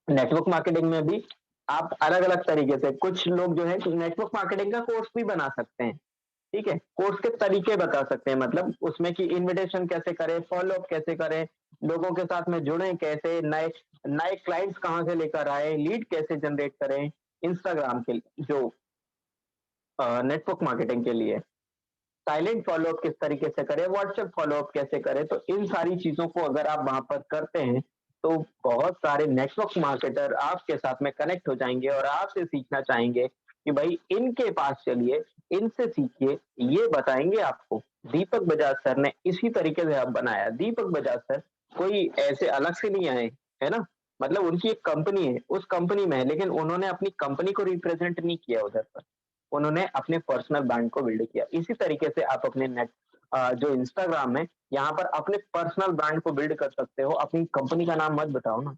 नेटवर्क मार्केटिंग में भी आप अलग अलग तरीके से, कुछ लोग जो है नेटवर्क मार्केटिंग का कोर्स भी बना सकते हैं। ठीक है, कोर्स के तरीके बता सकते हैं, मतलब उसमें कि इनविटेशन कैसे करें, फॉलो अप कैसे करें, लोगों के साथ में जुड़े कैसे, नए नए क्लाइंट्स कहाँ से लेकर आए, लीड कैसे जनरेट करें इंस्टाग्राम के जो नेटवर्क मार्केटिंग के लिए, साइलेंट फॉलो अप किस तरीके से करें, व्हाट्सएप फॉलो अप कैसे करें। तो इन सारी चीजों को अगर आप वहां पर करते हैं तो बहुत सारे नेटवर्क मार्केटर आपके साथ में कनेक्ट हो जाएंगे और आपसे सीखना चाहेंगे कि भाई इनके पास चलिए, इनसे सीखिए, ये बताएंगे आपको। दीपक बजाज सर ने इसी तरीके से अब बनाया। दीपक बजाज सर कोई ऐसे अलग से नहीं आए, है ना, मतलब उनकी एक कंपनी है, उस कंपनी में है, लेकिन उन्होंने अपनी कंपनी को रिप्रेजेंट नहीं किया उधर पर, उन्होंने अपने पर्सनल ब्रांड को बिल्ड किया। इसी तरीके से आप अपने जो इंस्टाग्राम है यहाँ पर अपने पर्सनल ब्रांड को बिल्ड कर सकते हो। अपनी कंपनी का नाम मत बताओ ना,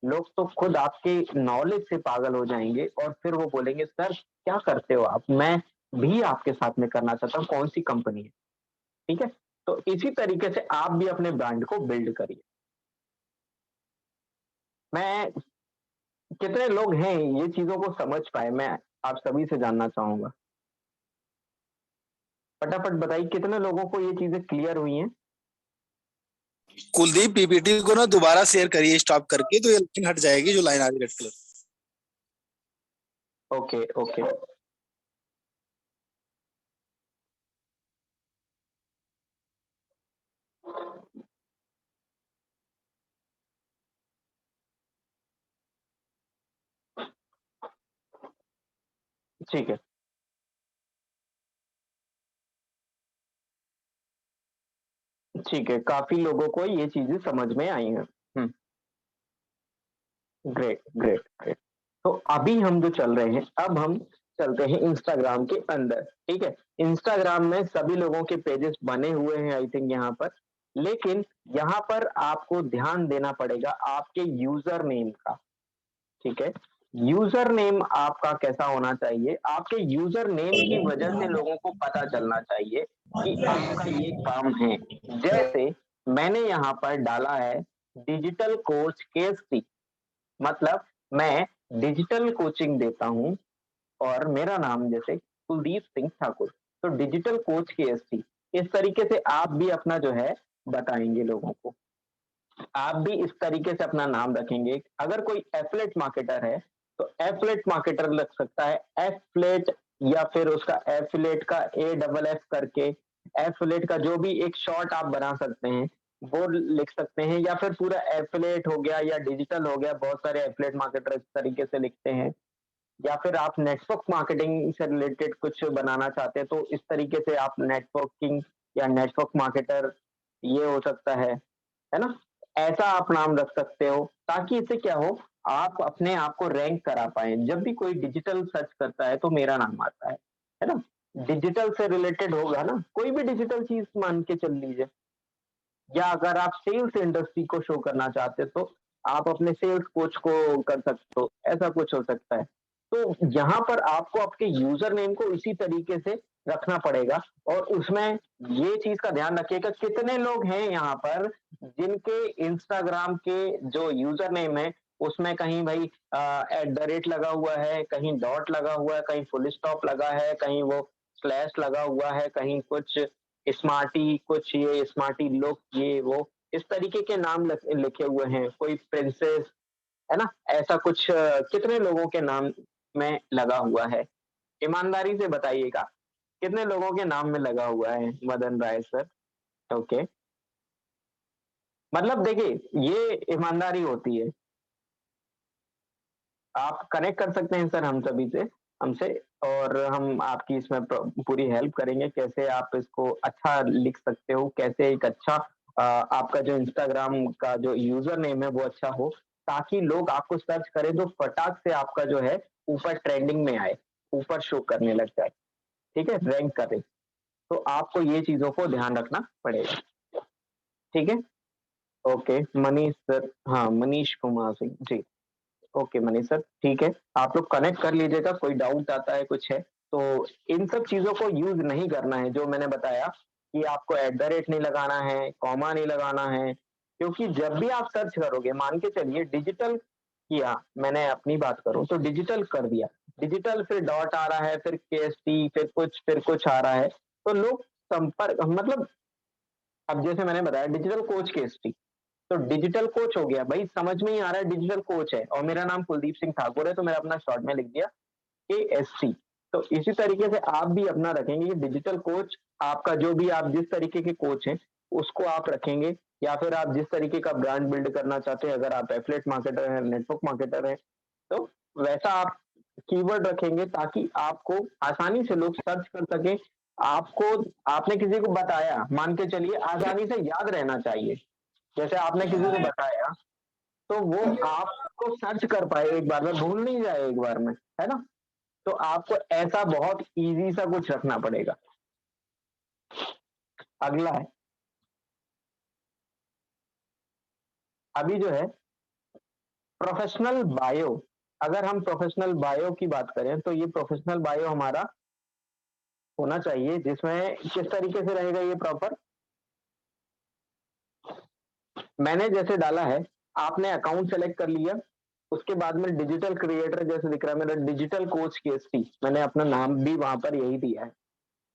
लोग तो खुद आपके नॉलेज से पागल हो जाएंगे और फिर वो बोलेंगे सर क्या करते हो आप, मैं भी आपके साथ में करना चाहता हूँ, कौन सी कंपनी है। ठीक है, तो इसी तरीके से आप भी अपने ब्रांड को बिल्ड करिए। मैं कितने लोग हैं ये चीजों को समझ पाए, मैं आप सभी से जानना चाहूंगा। फटाफट बताइए कितने लोगों को ये चीजें क्लियर हुई हैं। कुलदीप पीपीटी को ना दोबारा शेयर करिए स्टॉप करके, तो ये लाइन हट जाएगी जो लाइन आ रही रेड कलर। ओके ओके, ठीक है, ठीक है, काफी लोगों को ये चीजें समझ में आई हैं। Great great great. तो अभी हम जो चल रहे हैं, अब हम चलते हैं इंस्टाग्राम के अंदर। ठीक है, इंस्टाग्राम में सभी लोगों के पेजेस बने हुए हैं आई थिंक यहाँ पर, लेकिन यहाँ पर आपको ध्यान देना पड़ेगा आपके यूजर नेम का। ठीक है, यूजर नेम आपका कैसा होना चाहिए, आपके यूजर नेम की वजह से लोगों को पता चलना चाहिए कि आपका ये काम है। जैसे मैंने यहाँ पर डाला है डिजिटल कोच केएसटी, मतलब मैं डिजिटल कोचिंग देता हूँ और मेरा नाम जैसे कुलदीप सिंह ठाकुर, तो डिजिटल कोच केएसटी, इस तरीके से आप भी अपना जो है बताएंगे लोगों को। आप भी इस तरीके से अपना नाम रखेंगे। अगर कोई एफिलिएट मार्केटर है तो एफिलिएट मार्केटर लग सकता है, एफिलिएट, या फिर उसका एफिलिएट का AFF करके एफिलिएट का जो भी एक शॉर्ट आप बना सकते हैं वो लिख सकते हैं, या फिर पूरा एफिलिएट हो गया या डिजिटल हो गया, बहुत सारे एफिलिएट मार्केटर इस तरीके से लिखते हैं। या फिर आप नेटवर्क मार्केटिंग से रिलेटेड कुछ बनाना चाहते हैं तो इस तरीके से आप नेटवर्किंग या नेटवर्क मार्केटर, ये हो सकता है ना, ऐसा आप नाम रख सकते हो, ताकि इससे क्या हो, आप अपने आप को रैंक करा पाए। जब भी कोई डिजिटल सर्च करता है तो मेरा नाम आता है ना, डिजिटल से रिलेटेड होगा ना, कोई भी डिजिटल चीज मान के चल लीजिए। या अगर आप सेल्स इंडस्ट्री को शो करना चाहते हो तो आप अपने सेल्स कोच को कर सकते हो, ऐसा कुछ हो सकता है। तो यहाँ पर आपको आपके यूजर नेम को इसी तरीके से रखना पड़ेगा, और उसमें ये चीज का ध्यान रखिएगा कितने लोग हैं यहाँ पर जिनके इंस्टाग्राम के जो यूजर नेम है उसमें कहीं भाई @ लगा हुआ है, कहीं डॉट लगा हुआ है, कहीं फुल स्टॉप लगा है, कहीं वो स्लैश लगा हुआ है, कहीं कुछ स्मार्टी, कुछ ये स्मार्टी लुक, ये वो इस तरीके के नाम लिखे हुए हैं, कोई प्रिंसेस, है ना, ऐसा कुछ कितने लोगों के नाम में लगा हुआ है, ईमानदारी से बताइएगा। कितने लोगों के नाम में लगा हुआ है मदन राय सर? ओके, मतलब देखिए ये ईमानदारी होती है। आप कनेक्ट कर सकते हैं सर हम सभी से, हमसे, और हम आपकी इसमें पूरी हेल्प करेंगे कैसे आप इसको अच्छा लिख सकते हो, कैसे एक अच्छा आपका जो इंस्टाग्राम का जो यूजर नेम है वो अच्छा हो, ताकि लोग आपको सर्च करें तो फटाक से आपका जो है ऊपर ट्रेंडिंग में आए, ऊपर शो करने लग जाए, ठीक है, रैंक करे। तो आपको ये चीजों को ध्यान रखना पड़ेगा, ठीक है। ओके मनीष सर, हाँ मनीष कुमार सिंह जी। ओके मनीष सर, ठीक है, आप लोग कनेक्ट कर लीजिएगा, कोई डाउट आता है कुछ है तो। इन सब चीजों को यूज नहीं करना है जो मैंने बताया, कि आपको @ नहीं लगाना है, कॉमा नहीं लगाना है, क्योंकि जब भी आप सर्च करोगे, मान के चलिए डिजिटल किया, मैंने अपनी बात करूं तो डिजिटल कर दिया, डिजिटल फिर डॉट आ रहा है, फिर KST, फिर कुछ आ रहा है, तो लोग संपर्क, मतलब अब जैसे मैंने बताया डिजिटल कोच KST, तो डिजिटल कोच हो गया भाई, समझ में ही आ रहा है डिजिटल कोच है, और मेरा नाम कुलदीप सिंह ठाकुर है, तो मैंने अपना शॉर्ट में लिख दिया KST। तो इसी तरीके से आप भी अपना रखेंगे ये डिजिटल कोच, आपका जो भी आप जिस तरीके के कोच हैं उसको आप रखेंगे, या फिर आप जिस तरीके का ब्रांड बिल्ड करना चाहते हैं, अगर आप एफिलिएट मार्केटर हैं, नेटवर्क मार्केटर हैं, तो वैसा आप कीवर्ड रखेंगे, ताकि आपको आसानी से लोग सर्च कर सके। आपको, आपने किसी को बताया, मान के चलिए आसानी से याद रहना चाहिए, जैसे आपने किसी को बताया तो वो आपको सर्च कर पाए एक बार में, भूल नहीं जाए एक बार में, है ना। तो आपको ऐसा बहुत इजी सा कुछ रखना पड़ेगा। अगला है, अभी जो है प्रोफेशनल बायो। अगर हम प्रोफेशनल बायो की बात करें तो ये प्रोफेशनल बायो हमारा होना चाहिए, जिसमें किस तरीके से रहेगा ये प्रॉपर, मैंने जैसे डाला है, आपने अकाउंट सेलेक्ट कर लिया, उसके बाद में डिजिटल क्रिएटर जैसे दिख रहा है मेरा, डिजिटल कोच KST, मैंने अपना नाम भी वहां पर यही दिया है,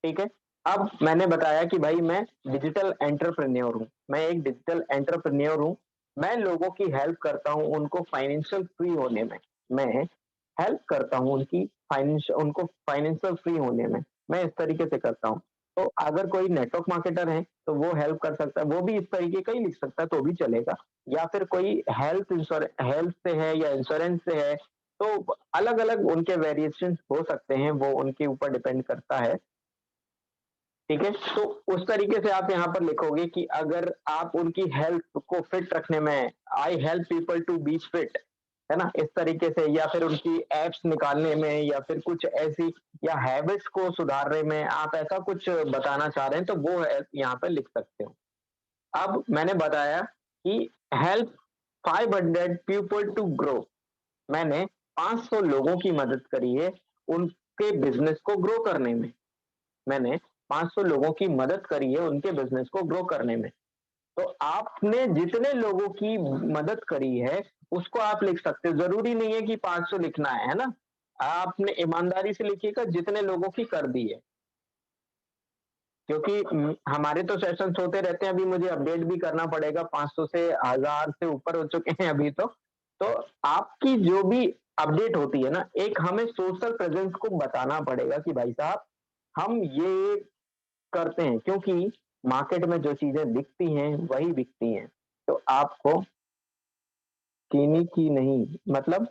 ठीक है। अब मैंने बताया कि भाई मैं डिजिटल एंटरप्रेन्योर हूँ, मैं एक डिजिटल एंटरप्रेन्योर हूँ, मैं लोगों की हेल्प करता हूँ उनको फाइनेंशियल फ्री होने में, मैं हेल्प करता हूँ उनको फाइनेंशियल फ्री होने में, मैं इस तरीके से करता हूँ। तो अगर कोई नेटवर्क मार्केटर है तो वो हेल्प कर सकता है, वो भी इस तरीके का ही लिख सकता है तो भी चलेगा, या फिर कोई हेल्थ से है या इंश्योरेंस से है, तो अलग अलग उनके वेरिएशन हो सकते हैं, वो उनके ऊपर डिपेंड करता है, ठीक है। तो उस तरीके से आप यहाँ पर लिखोगे कि अगर आप उनकी हेल्थ को फिट रखने में, I help people to be fit, है ना, इस तरीके से, या फिर उनकी एप्स निकालने में, या फिर कुछ ऐसी, या हैबिट्स को सुधारने में, आप ऐसा कुछ बताना चाह रहे हैं तो वो यहाँ पर लिख सकते हो। अब मैंने बताया कि हेल्प 500 पीपल टू ग्रो, मैंने 500 लोगों की मदद करी है उनके बिजनेस को ग्रो करने में, मैंने 500 लोगों की मदद करी है उनके बिजनेस को ग्रो करने में। तो आपने जितने लोगों की मदद करी है उसको आप लिख सकते हो, जरूरी नहीं है कि 500 लिखना है ना, आपने ईमानदारी से लिखिएगा जितने लोगों की कर दी है, क्योंकि हमारे तो सेशंस होते रहते हैं, अभी मुझे अपडेट भी करना पड़ेगा, 500 से 1000 से ऊपर हो चुके हैं अभी तो आपकी जो भी अपडेट होती है ना, एक हमें सोशल प्रेजेंस को बताना पड़ेगा कि भाई साहब हम ये करते हैं, क्योंकि मार्केट में जो चीजें बिकती हैं वही बिकती हैं, तो आपको किन्हीं की नहीं, मतलब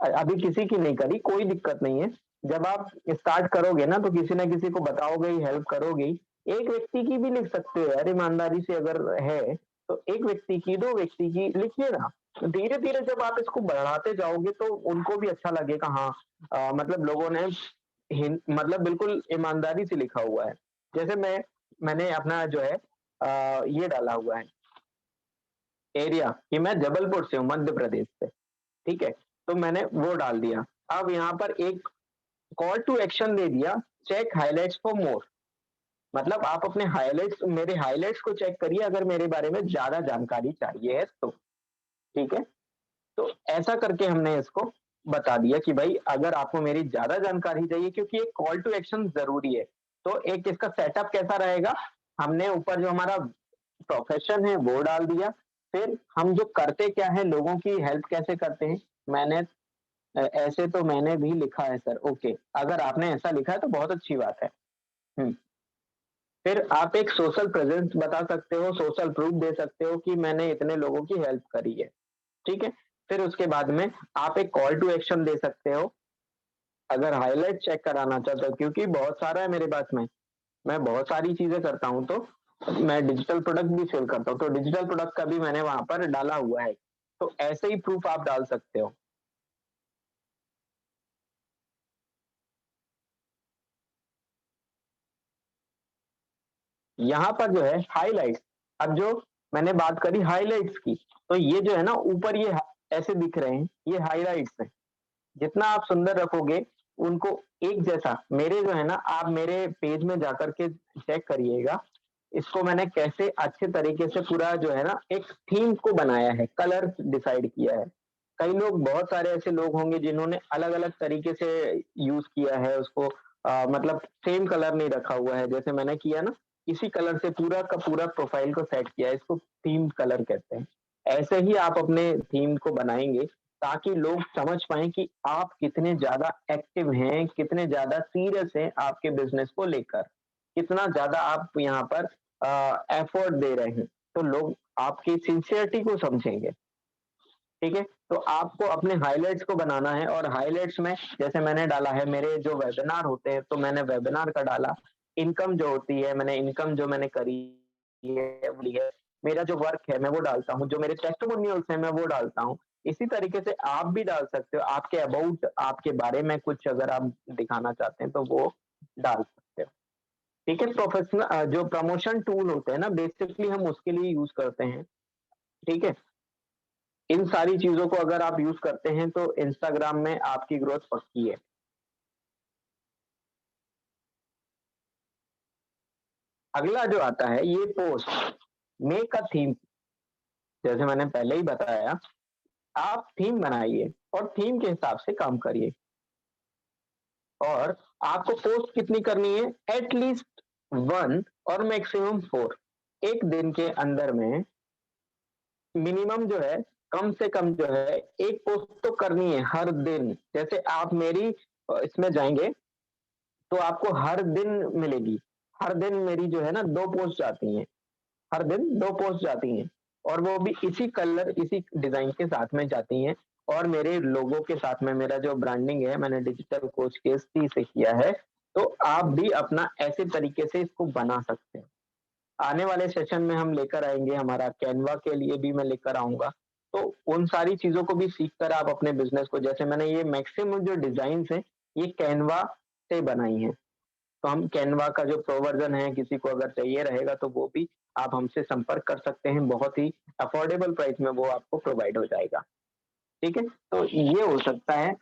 अभी किसी की नहीं करी, कोई दिक्कत नहीं है, जब आप स्टार्ट करोगे ना तो किसी ना किसी को बताओगे ही, हेल्प करोगे ही, एक व्यक्ति की भी लिख सकते हो यार, ईमानदारी से अगर है तो एक व्यक्ति की, 2 व्यक्ति की लिखिए ना, धीरे धीरे जब आप इसको बढ़ाते जाओगे तो उनको भी अच्छा लगेगा, हाँ मतलब लोगों ने मतलब बिल्कुल ईमानदारी से लिखा हुआ है। जैसे मैंने अपना जो है ये डाला हुआ है एरिया कि मैं जबलपुर से हूँ, मध्य प्रदेश से, ठीक है, तो मैंने वो डाल दिया। अब यहाँ पर एक कॉल टू एक्शन दे दिया, चेक हाइलाइट्स फॉर मोर, मतलब आप अपने हाइलाइट्स, मेरे हाइलाइट्स को चेक करिए अगर मेरे बारे में ज्यादा जानकारी चाहिए है तो, ठीक है। तो ऐसा करके हमने इसको बता दिया कि भाई अगर आपको मेरी ज्यादा जानकारी चाहिए, क्योंकि एक कॉल टू एक्शन जरूरी है, तो एक इसका सेटअप कैसा रहेगा, हमने ऊपर जो हमारा प्रोफेशन है वो डाल दिया, फिर हम जो करते क्या है, लोगों की हेल्प कैसे करते हैं, मैंने ऐसे तो मैंने भी लिखा है सर। ओके, अगर आपने ऐसा लिखा है तो बहुत अच्छी बात है। फिर आप एक सोशल प्रेजेंस बता सकते हो, सोशल प्रूफ दे सकते हो कि मैंने इतने लोगों की हेल्प करी है, ठीक है। फिर उसके बाद में आप एक कॉल टू एक्शन दे सकते हो। अगर हाईलाइट चेक कराना चाहते हो, क्योंकि बहुत सारा है मेरे पास में, मैं बहुत सारी चीजें करता हूँ, तो मैं डिजिटल प्रोडक्ट भी सेल करता हूँ, तो डिजिटल प्रोडक्ट का भी मैंने वहां पर डाला हुआ है, तो ऐसे ही प्रूफ आप डाल सकते हो। यहाँ पर जो है हाईलाइट्स, अब जो मैंने बात करी हाईलाइट्स की, तो ये जो है ना ऊपर ये ऐसे दिख रहे हैं, ये हाईलाइट्स है। जितना आप सुंदर रखोगे उनको एक जैसा, मेरे जो है ना, आप मेरे पेज में जाकर के चेक करिएगा, इसको मैंने कैसे अच्छे तरीके से पूरा जो है ना एक थीम को बनाया है, कलर डिसाइड किया है। कई लोग, बहुत सारे ऐसे लोग होंगे जिन्होंने अलग अलग तरीके से यूज किया है उसको, मतलब सेम कलर नहीं रखा हुआ है, जैसे मैंने किया ना, इसी कलर से पूरा का पूरा प्रोफाइल को सेट किया है, इसको थीम कलर कहते हैं। ऐसे ही आप अपने थीम को बनाएंगे ताकि लोग समझ पाए कि आप कितने ज्यादा एक्टिव हैं, कितने ज्यादा सीरियस हैं आपके बिजनेस को लेकर, कितना ज्यादा आप यहाँ पर एफर्ट दे रहे हैं, तो लोग आपकी सिंसियरिटी को समझेंगे, ठीक है। तो आपको अपने हाइलाइट्स को बनाना है, और हाइलाइट्स में जैसे मैंने डाला है, मेरे जो वेबिनार होते हैं तो मैंने वेबिनार का डाला, इनकम जो होती है मैंने इनकम जो मैंने करी है वो ली है, मेरा जो वर्क है मैं वो डालता हूँ, जो मेरे टेस्टिमोनियल्स हैं मैं वो डालता हूँ। इसी तरीके से आप भी डाल सकते हो, आपके अबाउट, आपके बारे में कुछ अगर आप दिखाना चाहते हैं तो वो डाल सकते हो, ठीक है। प्रोफेशनल जो प्रमोशन टूल होते हैं ना, बेसिकली हम उसके लिए यूज करते हैं, ठीक है। इन सारी चीजों को अगर आप यूज करते हैं तो इंस्टाग्राम में आपकी ग्रोथ पक्की है। अगला जो आता है ये पोस्ट, मेक अ थीम। जैसे मैंने पहले ही बताया, आप थीम बनाइए और थीम के हिसाब से काम करिए, और आपको पोस्ट कितनी करनी है, एटलीस्ट 1 और मैक्सिमम 4, एक दिन के अंदर में मिनिमम जो है, कम से कम जो है एक पोस्ट तो करनी है हर दिन। जैसे आप मेरी इसमें जाएंगे तो आपको हर दिन मिलेगी, हर दिन मेरी जो है ना 2 पोस्ट जाती हैं, हर दिन 2 पोस्ट जाती हैं, और वो भी इसी कलर इसी डिजाइन के साथ में जाती हैं, और मेरे लोगों के साथ में मेरा जो ब्रांडिंग है मैंने डिजिटल कोच केएसटी से किया है, तो आप भी अपना ऐसे तरीके से इसको बना सकते हैं। आने वाले सेशन में हम लेकर आएंगे, हमारा कैनवा के लिए भी मैं लेकर आऊंगा, तो उन सारी चीजों को भी सीख कर आप अपने बिजनेस को, जैसे मैंने ये मैक्सिमम जो डिजाइन है ये कैनवा से बनाई है, तो हम कैनवा का जो प्रो वर्जन है, किसी को अगर चाहिए रहेगा तो वो भी आप हमसे संपर्क कर सकते हैं, बहुत ही अफोर्डेबल प्राइस में वो आपको प्रोवाइड हो जाएगा, ठीक है। तो ये हो सकता है।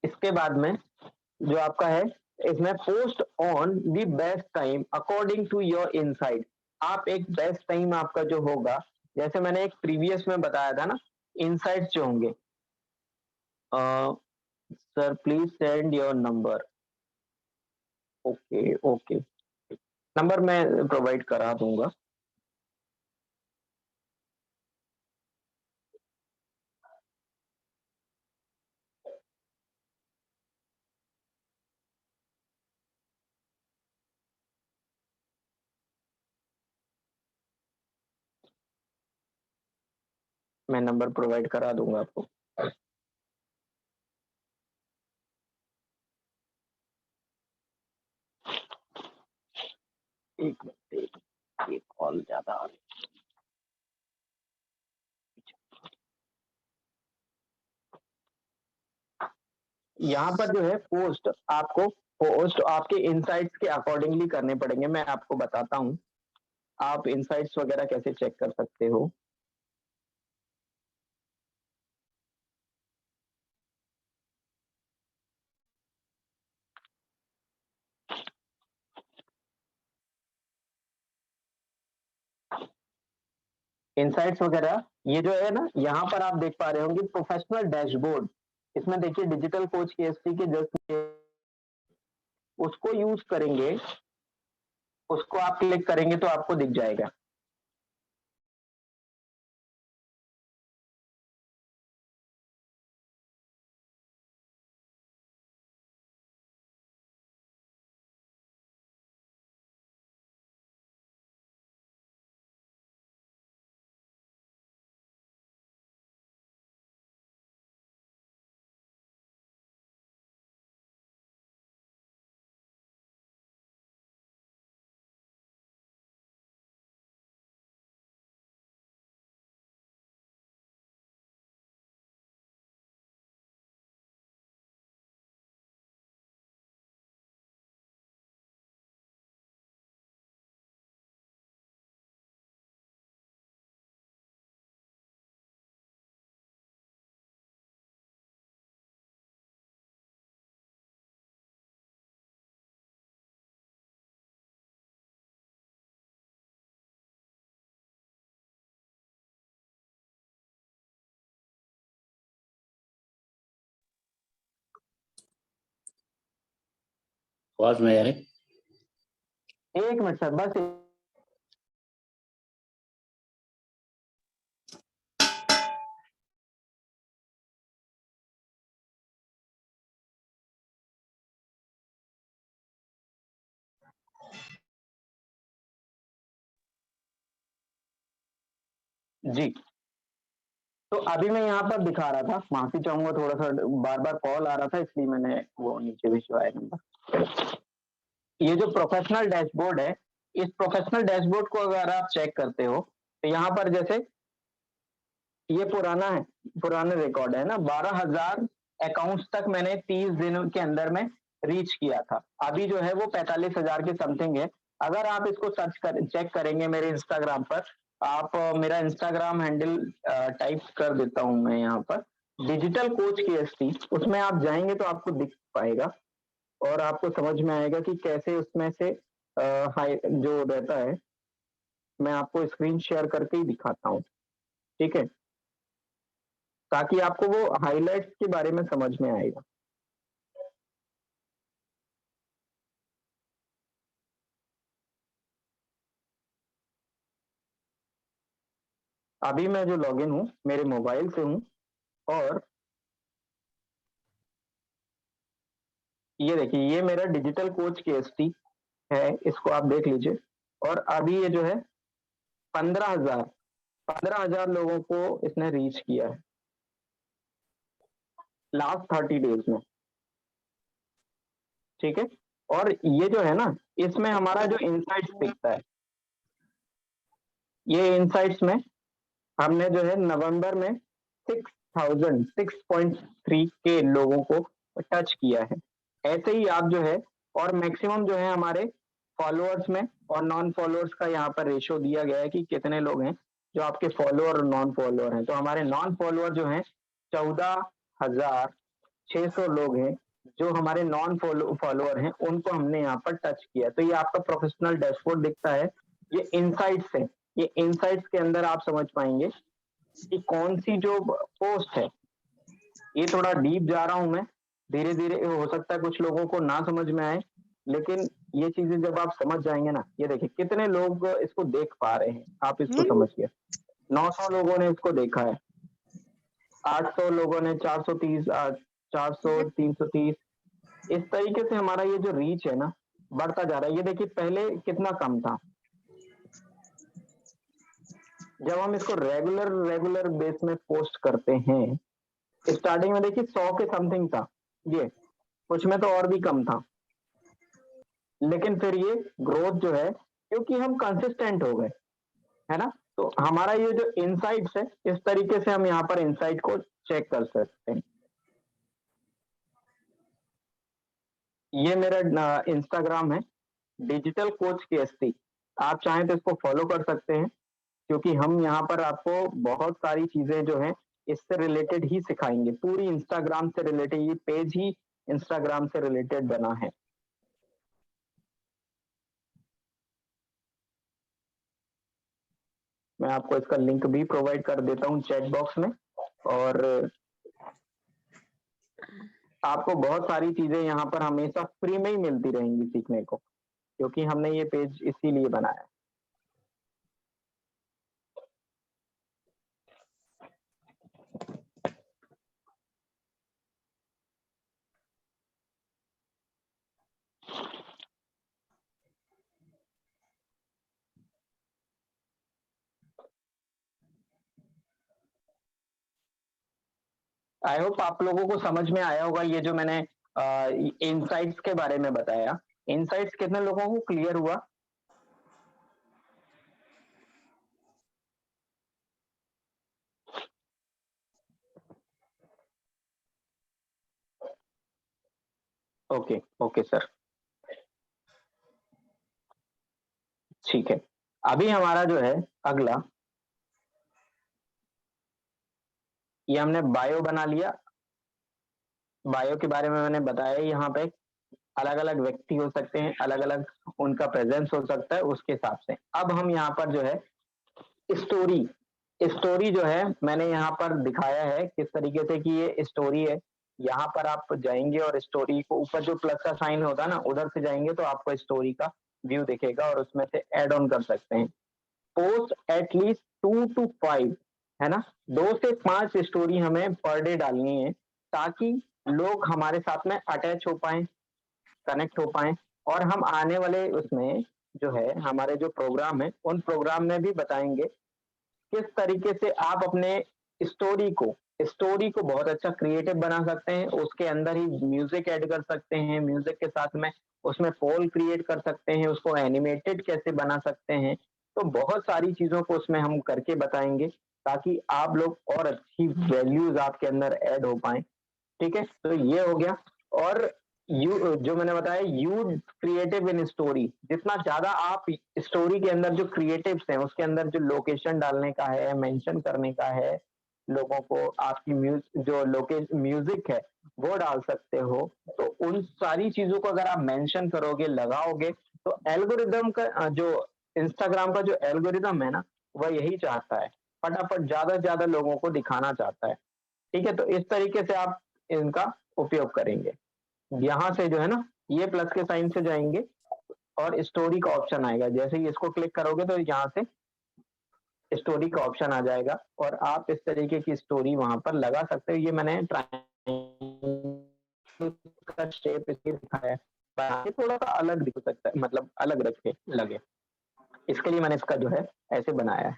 इसके बाद में जो आपका है, इसमें post on the best time according to your insight. आप एक बेस्ट टाइम आपका जो होगा, जैसे मैंने एक प्रीवियस में बताया था ना, इनसाइट्स जो होंगे, sir please send your number. Okay okay, number मैं प्रोवाइड करा दूंगा। मैं नंबर प्रोवाइड करा दूंगा आपको। एक मिनट, एक कॉल ज्यादा आ रही। यहाँ पर जो है पोस्ट, आपको पोस्ट आपके इनसाइट्स के अकॉर्डिंगली करने पड़ेंगे, मैं आपको बताता हूँ आप इनसाइट्स वगैरह कैसे चेक कर सकते हो। इनसाइट्स वगैरह ये जो है ना, यहाँ पर आप देख पा रहे होंगे प्रोफेशनल डैशबोर्ड, इसमें देखिए डिजिटल कोच केएसटी के जस्ट, उसको यूज करेंगे, उसको आप क्लिक करेंगे तो आपको दिख जाएगा। आवाज में आ रही? एक मिनट सर, बस जी। तो अभी मैं यहाँ पर दिखा रहा था, माफी चाहूंगा, थोड़ा सा बार बार कॉल आ रहा था इसलिए मैंने वो नीचे भिजवाया नंबर। ये जो प्रोफेशनल डैशबोर्ड है, इस प्रोफेशनल डैशबोर्ड को अगर आप चेक करते हो तो यहाँ पर जैसे ये पुराना है, पुराने रिकॉर्ड है ना, 12,000 अकाउंट्स तक मैंने 30 दिनों के अंदर में रीच किया था। अभी जो है वो 45,000 के समथिंग है। अगर आप इसको चेक करेंगे मेरे इंस्टाग्राम पर, आप मेरा इंस्टाग्राम हैंडल टाइप कर देता हूं मैं यहाँ पर, डिजिटल कोच KST, उसमें आप जाएंगे तो आपको दिख पाएगा और आपको समझ में आएगा कि कैसे उसमें से जो रहता है। मैं आपको स्क्रीन शेयर करके ही दिखाता हूँ, ठीक है, ताकि आपको वो हाइलाइट्स के बारे में समझ में आएगा। अभी मैं जो लॉगिन हूँ मेरे मोबाइल से हूँ और ये देखिए, ये मेरा डिजिटल कोच KST है, इसको आप देख लीजिए। और अभी ये जो है 15,000 लोगों को इसने रीच किया है लास्ट 30 डेज में, ठीक है। और ये जो है ना, इसमें हमारा जो इनसाइट्स दिखता है, ये इनसाइट्स में हमने जो है नवंबर में 6.3 के लोगों को टच किया है। ऐसे ही आप जो है, और मैक्सिमम जो है हमारे फॉलोअर्स में और नॉन फॉलोअर्स का यहाँ पर रेशियो दिया गया है कि कितने लोग हैं जो आपके फॉलोअर और नॉन फॉलोअर हैं। तो हमारे नॉन फॉलोअर जो हैं 14,600 लोग हैं जो हमारे नॉन फॉलोअर हैं, उनको हमने यहाँ पर टच किया। तो ये आपका प्रोफेशनल डैशबोर्ड दिखता है। ये इनसाइट्स है, ये इनसाइट्स के अंदर आप समझ पाएंगे कि कौन सी जो पोस्ट है। ये थोड़ा डीप जा रहा हूं मैं, धीरे धीरे हो सकता है कुछ लोगों को ना समझ में आए, लेकिन ये चीजें जब आप समझ जाएंगे ना, ये देखिए कितने लोग इसको देख पा रहे हैं, आप इसको समझिए। 900 लोगों ने इसको देखा है, 800 लोगों ने, 430, 400, 330, इस तरीके से हमारा ये जो रीच है ना बढ़ता जा रहा है। ये देखिए पहले कितना कम था, जब हम इसको रेगुलर बेस में पोस्ट करते हैं, स्टार्टिंग में देखिए 100 के समथिंग था, ये कुछ में तो और भी कम था, लेकिन फिर ये ग्रोथ जो है, क्योंकि हम कंसिस्टेंट हो गए, है ना। तो हमारा ये जो इनसाइट्स है, इस तरीके से हम यहाँ पर इनसाइट को चेक कर सकते हैं। ये मेरा इंस्टाग्राम है, डिजिटल कोच KST। आप चाहें तो इसको फॉलो कर सकते हैं, क्योंकि हम यहाँ पर आपको बहुत सारी चीजें जो हैं इससे रिलेटेड ही सिखाएंगे। पूरी इंस्टाग्राम से रिलेटेड, ये पेज ही इंस्टाग्राम से रिलेटेड बना है। मैं आपको इसका लिंक भी प्रोवाइड कर देता हूँ चैट बॉक्स में, और आपको बहुत सारी चीजें यहाँ पर हमेशा फ्री में ही मिलती रहेंगी सीखने को, क्योंकि हमने ये पेज इसीलिए बनाया है। आई होप आप लोगों को समझ में आया होगा ये जो मैंने इनसाइट्स के बारे में बताया। इनसाइट्स कितने लोगों को क्लियर हुआ? ओके ओके सर, ठीक है। अभी हमारा जो है अगला, ये हमने बायो बना लिया। बायो के बारे में मैंने बताया, यहाँ पे अलग अलग व्यक्ति हो सकते हैं, अलग अलग उनका प्रेजेंस हो सकता है, उसके हिसाब से। अब हम यहाँ पर जो है स्टोरी जो है मैंने यहाँ पर दिखाया है किस तरीके से कि ये स्टोरी है। यहाँ पर आप जाएंगे और स्टोरी को ऊपर जो प्लस का साइन होता है ना, उधर से जाएंगे तो आपको स्टोरी का व्यू दिखेगा और उसमें से ऐड ऑन कर सकते हैं। पोस्ट एटलीस्ट 2 to 5, है ना, 2 से 5 स्टोरी हमें पर डे डालनी है ताकि लोग हमारे साथ में अटैच हो पाए, कनेक्ट हो पाए। और हम आने वाले उसमें जो है हमारे जो प्रोग्राम है उन प्रोग्राम में भी बताएंगे किस तरीके से आप अपने स्टोरी को बहुत अच्छा क्रिएटिव बना सकते हैं। उसके अंदर ही म्यूजिक ऐड कर सकते हैं, म्यूजिक के साथ में उसमें पोल क्रिएट कर सकते हैं, उसको एनिमेटेड कैसे बना सकते हैं। तो बहुत सारी चीजों को उसमें हम करके बताएंगे ताकि आप लोग और अच्छी वैल्यूज आपके अंदर ऐड हो पाए। ठीक है, तो ये हो गया। और यू जो मैंने बताया, यू क्रिएटिव इन स्टोरी, जितना ज्यादा आप स्टोरी के अंदर जो क्रिएटिव्स हैं उसके अंदर जो लोकेशन डालने का है, मेंशन करने का है लोगों को, आपकी म्यूजिक है वो डाल सकते हो। तो उन सारी चीजों को अगर आप मेंशन करोगे, लगाओगे, तो एल्गोरिदम का जो इंस्टाग्राम का जो एल्गोरिदम है ना, वह यही चाहता है, फटाफट ज्यादा से ज्यादा लोगों को दिखाना चाहता है। ठीक है, तो इस तरीके से आप इनका उपयोग करेंगे। यहाँ से जो है ना, ये प्लस के साइन से जाएंगे और स्टोरी का ऑप्शन आएगा। जैसे ही इसको क्लिक करोगे तो यहाँ से स्टोरी का ऑप्शन आ जाएगा और आप इस तरीके की स्टोरी वहां पर लगा सकते हो। ये मैंने का शेप इसलिए दिखाया है, थोड़ा सा अलग दिख सकता है, मतलब अलग रखे लगे, इसके लिए मैंने इसका जो है ऐसे बनाया है।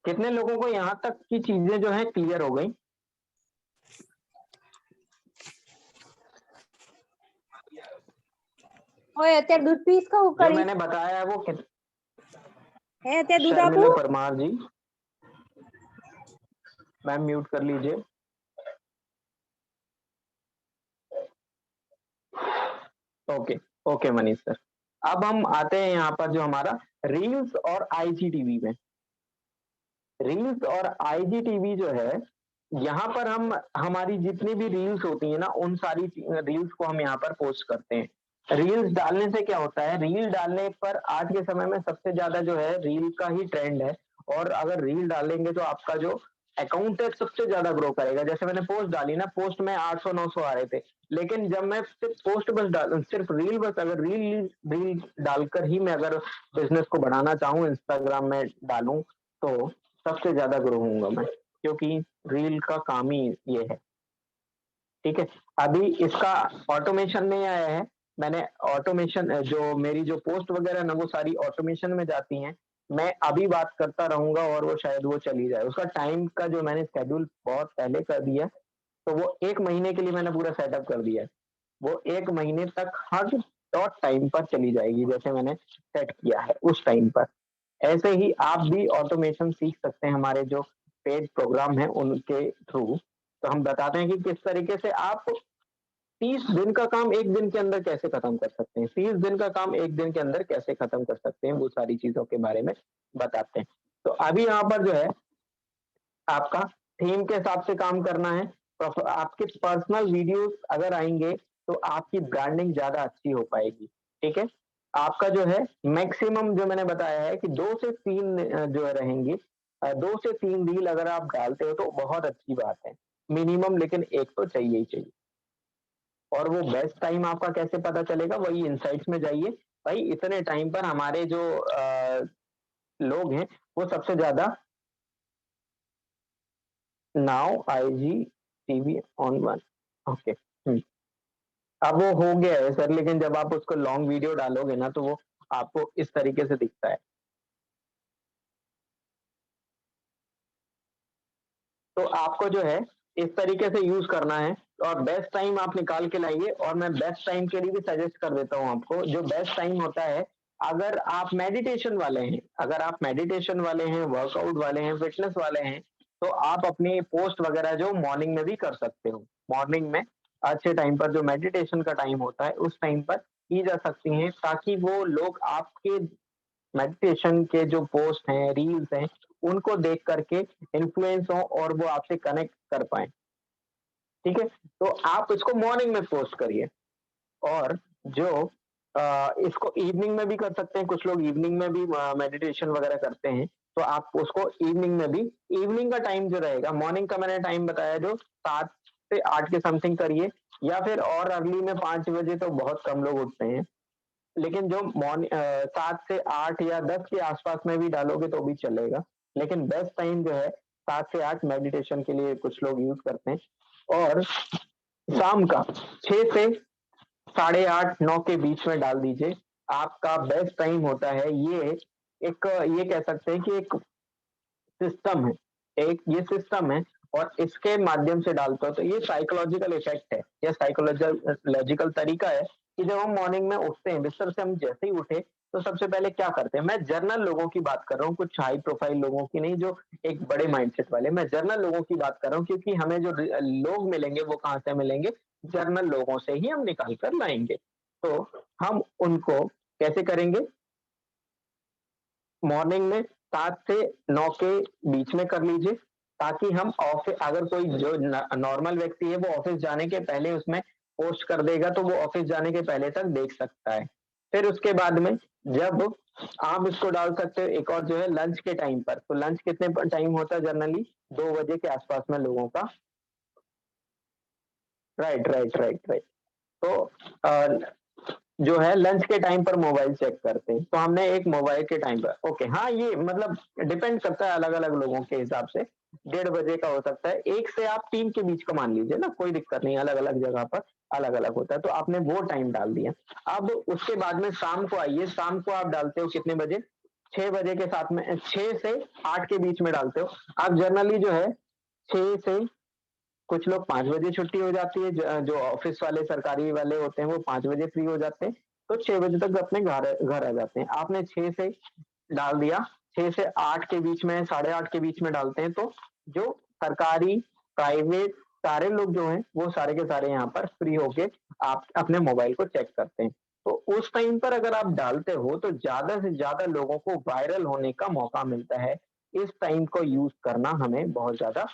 कितने लोगों को यहाँ तक की चीजें जो है क्लियर हो गई? ओए અત્યારે દૂધ પીસ કહું जो કરી मैंने बताया है वो હે અત્યારે દૂધ शर्मिला આપું परमार जी, मैम म्यूट कर लीजिए। ओके ओके मनीष सर, अब हम आते हैं यहाँ पर जो हमारा रील्स और आईजीटीवी में। रील्स और आईजीटीवी जो है, यहाँ पर हम हमारी जितनी भी रील्स होती है ना, उन सारी रील्स को हम यहाँ पर पोस्ट करते हैं। रील्स डालने से क्या होता है, रील डालने पर आज के समय में सबसे ज्यादा जो है रील का ही ट्रेंड है। और अगर रील डालेंगे तो आपका जो अकाउंट है सबसे ज्यादा ग्रो करेगा। जैसे मैंने पोस्ट डाली ना, पोस्ट में 800-900 आ रहे थे, लेकिन जब मैं सिर्फ रील बस अगर रील डालकर ही मैं अगर बिजनेस को बढ़ाना चाहूँ, इंस्टाग्राम में डालूं, तो सबसे ज्यादा ग्रो होऊंगा मैं, क्योंकि रील का काम ही ये है। ठीक है, अभी इसका ऑटोमेशन नहीं आया है। मैंने ऑटोमेशन जो मेरी जो पोस्ट वगैरह ना वो सारी ऑटोमेशन में जाती हैं। मैं अभी बात करता रहूंगा और वो शायद वो चली जाए। उसका टाइम का जो मैंने शेड्यूल बहुत पहले कर दिया, तो वो 1 महीने के लिए मैंने पूरा सेटअप कर दिया है। वो 1 महीने तक हर डॉट टाइम पर चली जाएगी, जैसे मैंने सेट किया है उस टाइम पर। ऐसे ही आप भी ऑटोमेशन सीख सकते हैं हमारे जो पेड प्रोग्राम है उनके थ्रू। तो हम बताते हैं कि किस तरीके से आप 30 दिन का काम 1 दिन के अंदर कैसे खत्म कर सकते हैं, 30 दिन का काम 1 दिन के अंदर कैसे खत्म कर सकते हैं, वो सारी चीजों के बारे में बताते हैं। तो अभी यहाँ पर जो है आपका थीम के हिसाब से काम करना है। तो आपके पर्सनल वीडियोस अगर आएंगे तो आपकी ब्रांडिंग ज्यादा अच्छी हो पाएगी। ठीक है, आपका जो है मैक्सिमम जो मैंने बताया है कि 2 से 3 जो रहेंगी, 2 से 3 रील अगर आप डालते हो तो बहुत अच्छी बात है मिनिमम, लेकिन एक तो चाहिए ही चाहिए। और वो बेस्ट टाइम आपका कैसे पता चलेगा, वही इनसाइट्स में जाइए भाई, इतने टाइम पर हमारे जो लोग हैं वो सबसे ज्यादा now IGTV on one. Okay, अब वो हो गया है सर, लेकिन जब आप उसको लॉन्ग वीडियो डालोगे ना तो वो आपको इस तरीके से दिखता है। तो आपको जो है इस तरीके से यूज करना है और बेस्ट टाइम आप निकाल के लाइए। और मैं बेस्ट टाइम के लिए भी सजेस्ट कर देता हूँ आपको। जो बेस्ट टाइम होता है, अगर आप मेडिटेशन वाले हैं, वर्कआउट वाले हैं, फिटनेस वाले हैं, तो आप अपनी पोस्ट वगैरह जो मॉर्निंग में भी कर सकते हो। मॉर्निंग में अच्छे टाइम पर जो मेडिटेशन का टाइम होता है उस टाइम पर की जा सकती हैं, ताकि वो लोग आपके मेडिटेशन के जो पोस्ट हैं, रील्स हैं, उनको देख करके इन्फ्लुएंस हो और वो आपसे कनेक्ट कर पाए। ठीक है, तो आप इसको मॉर्निंग में पोस्ट करिए। और जो इसको इवनिंग में भी कर सकते हैं, कुछ लोग इवनिंग में भी मेडिटेशन वगैरह करते हैं, तो आप उसको इवनिंग में भी, इवनिंग का टाइम जो रहेगा, मॉर्निंग का मैंने टाइम बताया जो 7 से 8 के समथिंग करिए, या फिर और अर्ली में 5 बजे तो बहुत कम लोग उठते हैं, लेकिन जो 7 से 8 या 10 के आसपास में भी डालोगे तो भी चलेगा, लेकिन बेस्ट टाइम जो है 7 से 8 मेडिटेशन के लिए कुछ लोग यूज करते हैं। और शाम का 6 से 8:30-9 के बीच में डाल दीजिए, आपका बेस्ट टाइम होता है। ये कह सकते हैं कि एक सिस्टम है, एक ये सिस्टम है, और इसके माध्यम से डालते हो तो ये साइकोलॉजिकल इफेक्ट है, या साइकोलॉजिकल तरीका है कि जब हम मॉर्निंग में उठते हैं, बिस्तर से हम जैसे ही उठे तो सबसे पहले क्या करते हैं, मैं जनरल लोगों की बात कर रहा हूँ, कुछ हाई प्रोफाइल लोगों की नहीं जो एक बड़े माइंडसेट वाले, मैं जनरल लोगों की बात कर रहा हूँ, क्योंकि हमें जो लोग मिलेंगे वो कहाँ से मिलेंगे, जनरल लोगों से ही हम निकाल कर लाएंगे। तो हम उनको कैसे करेंगे, मॉर्निंग में 7 से 9 के बीच में कर लीजिए, ताकि हम ऑफिस, अगर कोई जो नॉर्मल व्यक्ति है वो ऑफिस जाने के पहले उसमें पोस्ट कर देगा तो वो ऑफिस जाने के पहले तक देख सकता है। फिर उसके बाद में जब आप इसको डाल सकते हो, एक और जो है लंच के टाइम पर, तो लंच कितने टाइम होता है जनरली, 2 बजे के आसपास में लोगों का, राइट राइट राइट राइट। तो जो है लंच के टाइम पर मोबाइल चेक करते हैं, तो हमने एक मोबाइल के टाइम पर, ओके हाँ, ये मतलब डिपेंड करता है अलग अलग लोगों के हिसाब से, 1:30 बजे का हो सकता है, 1 से आप 3 के बीच का मान लीजिए ना, कोई दिक्कत नहीं, अलग अलग जगह पर अलग अलग होता है, तो आपने वो टाइम डाल दिया। अब उसके बाद में शाम को आइए, शाम को आप डालते हो कितने बजे, 6 बजे के साथ में, 6 से 8 के बीच में डालते हो आप जनरली, जो है 6 से, कुछ लोग 5 बजे छुट्टी हो जाती है, जो ऑफिस वाले सरकारी वाले होते हैं वो 5 बजे फ्री हो जाते हैं, तो 6 बजे तक अपने घर आ जाते हैं। आपने 6 से डाल दिया, 6 से 8 के बीच में, 8:30 के बीच में डालते हैं, तो जो सरकारी, प्राइवेट सारे लोग जो हैं वो सारे के सारे यहाँ पर फ्री होके आप अपने मोबाइल को चेक करते हैं। तो उस टाइम पर अगर आप डालते हो तो ज्यादा से ज्यादा लोगों को वायरल होने का मौका मिलता है। इस टाइम को यूज करना हमें बहुत ज्यादा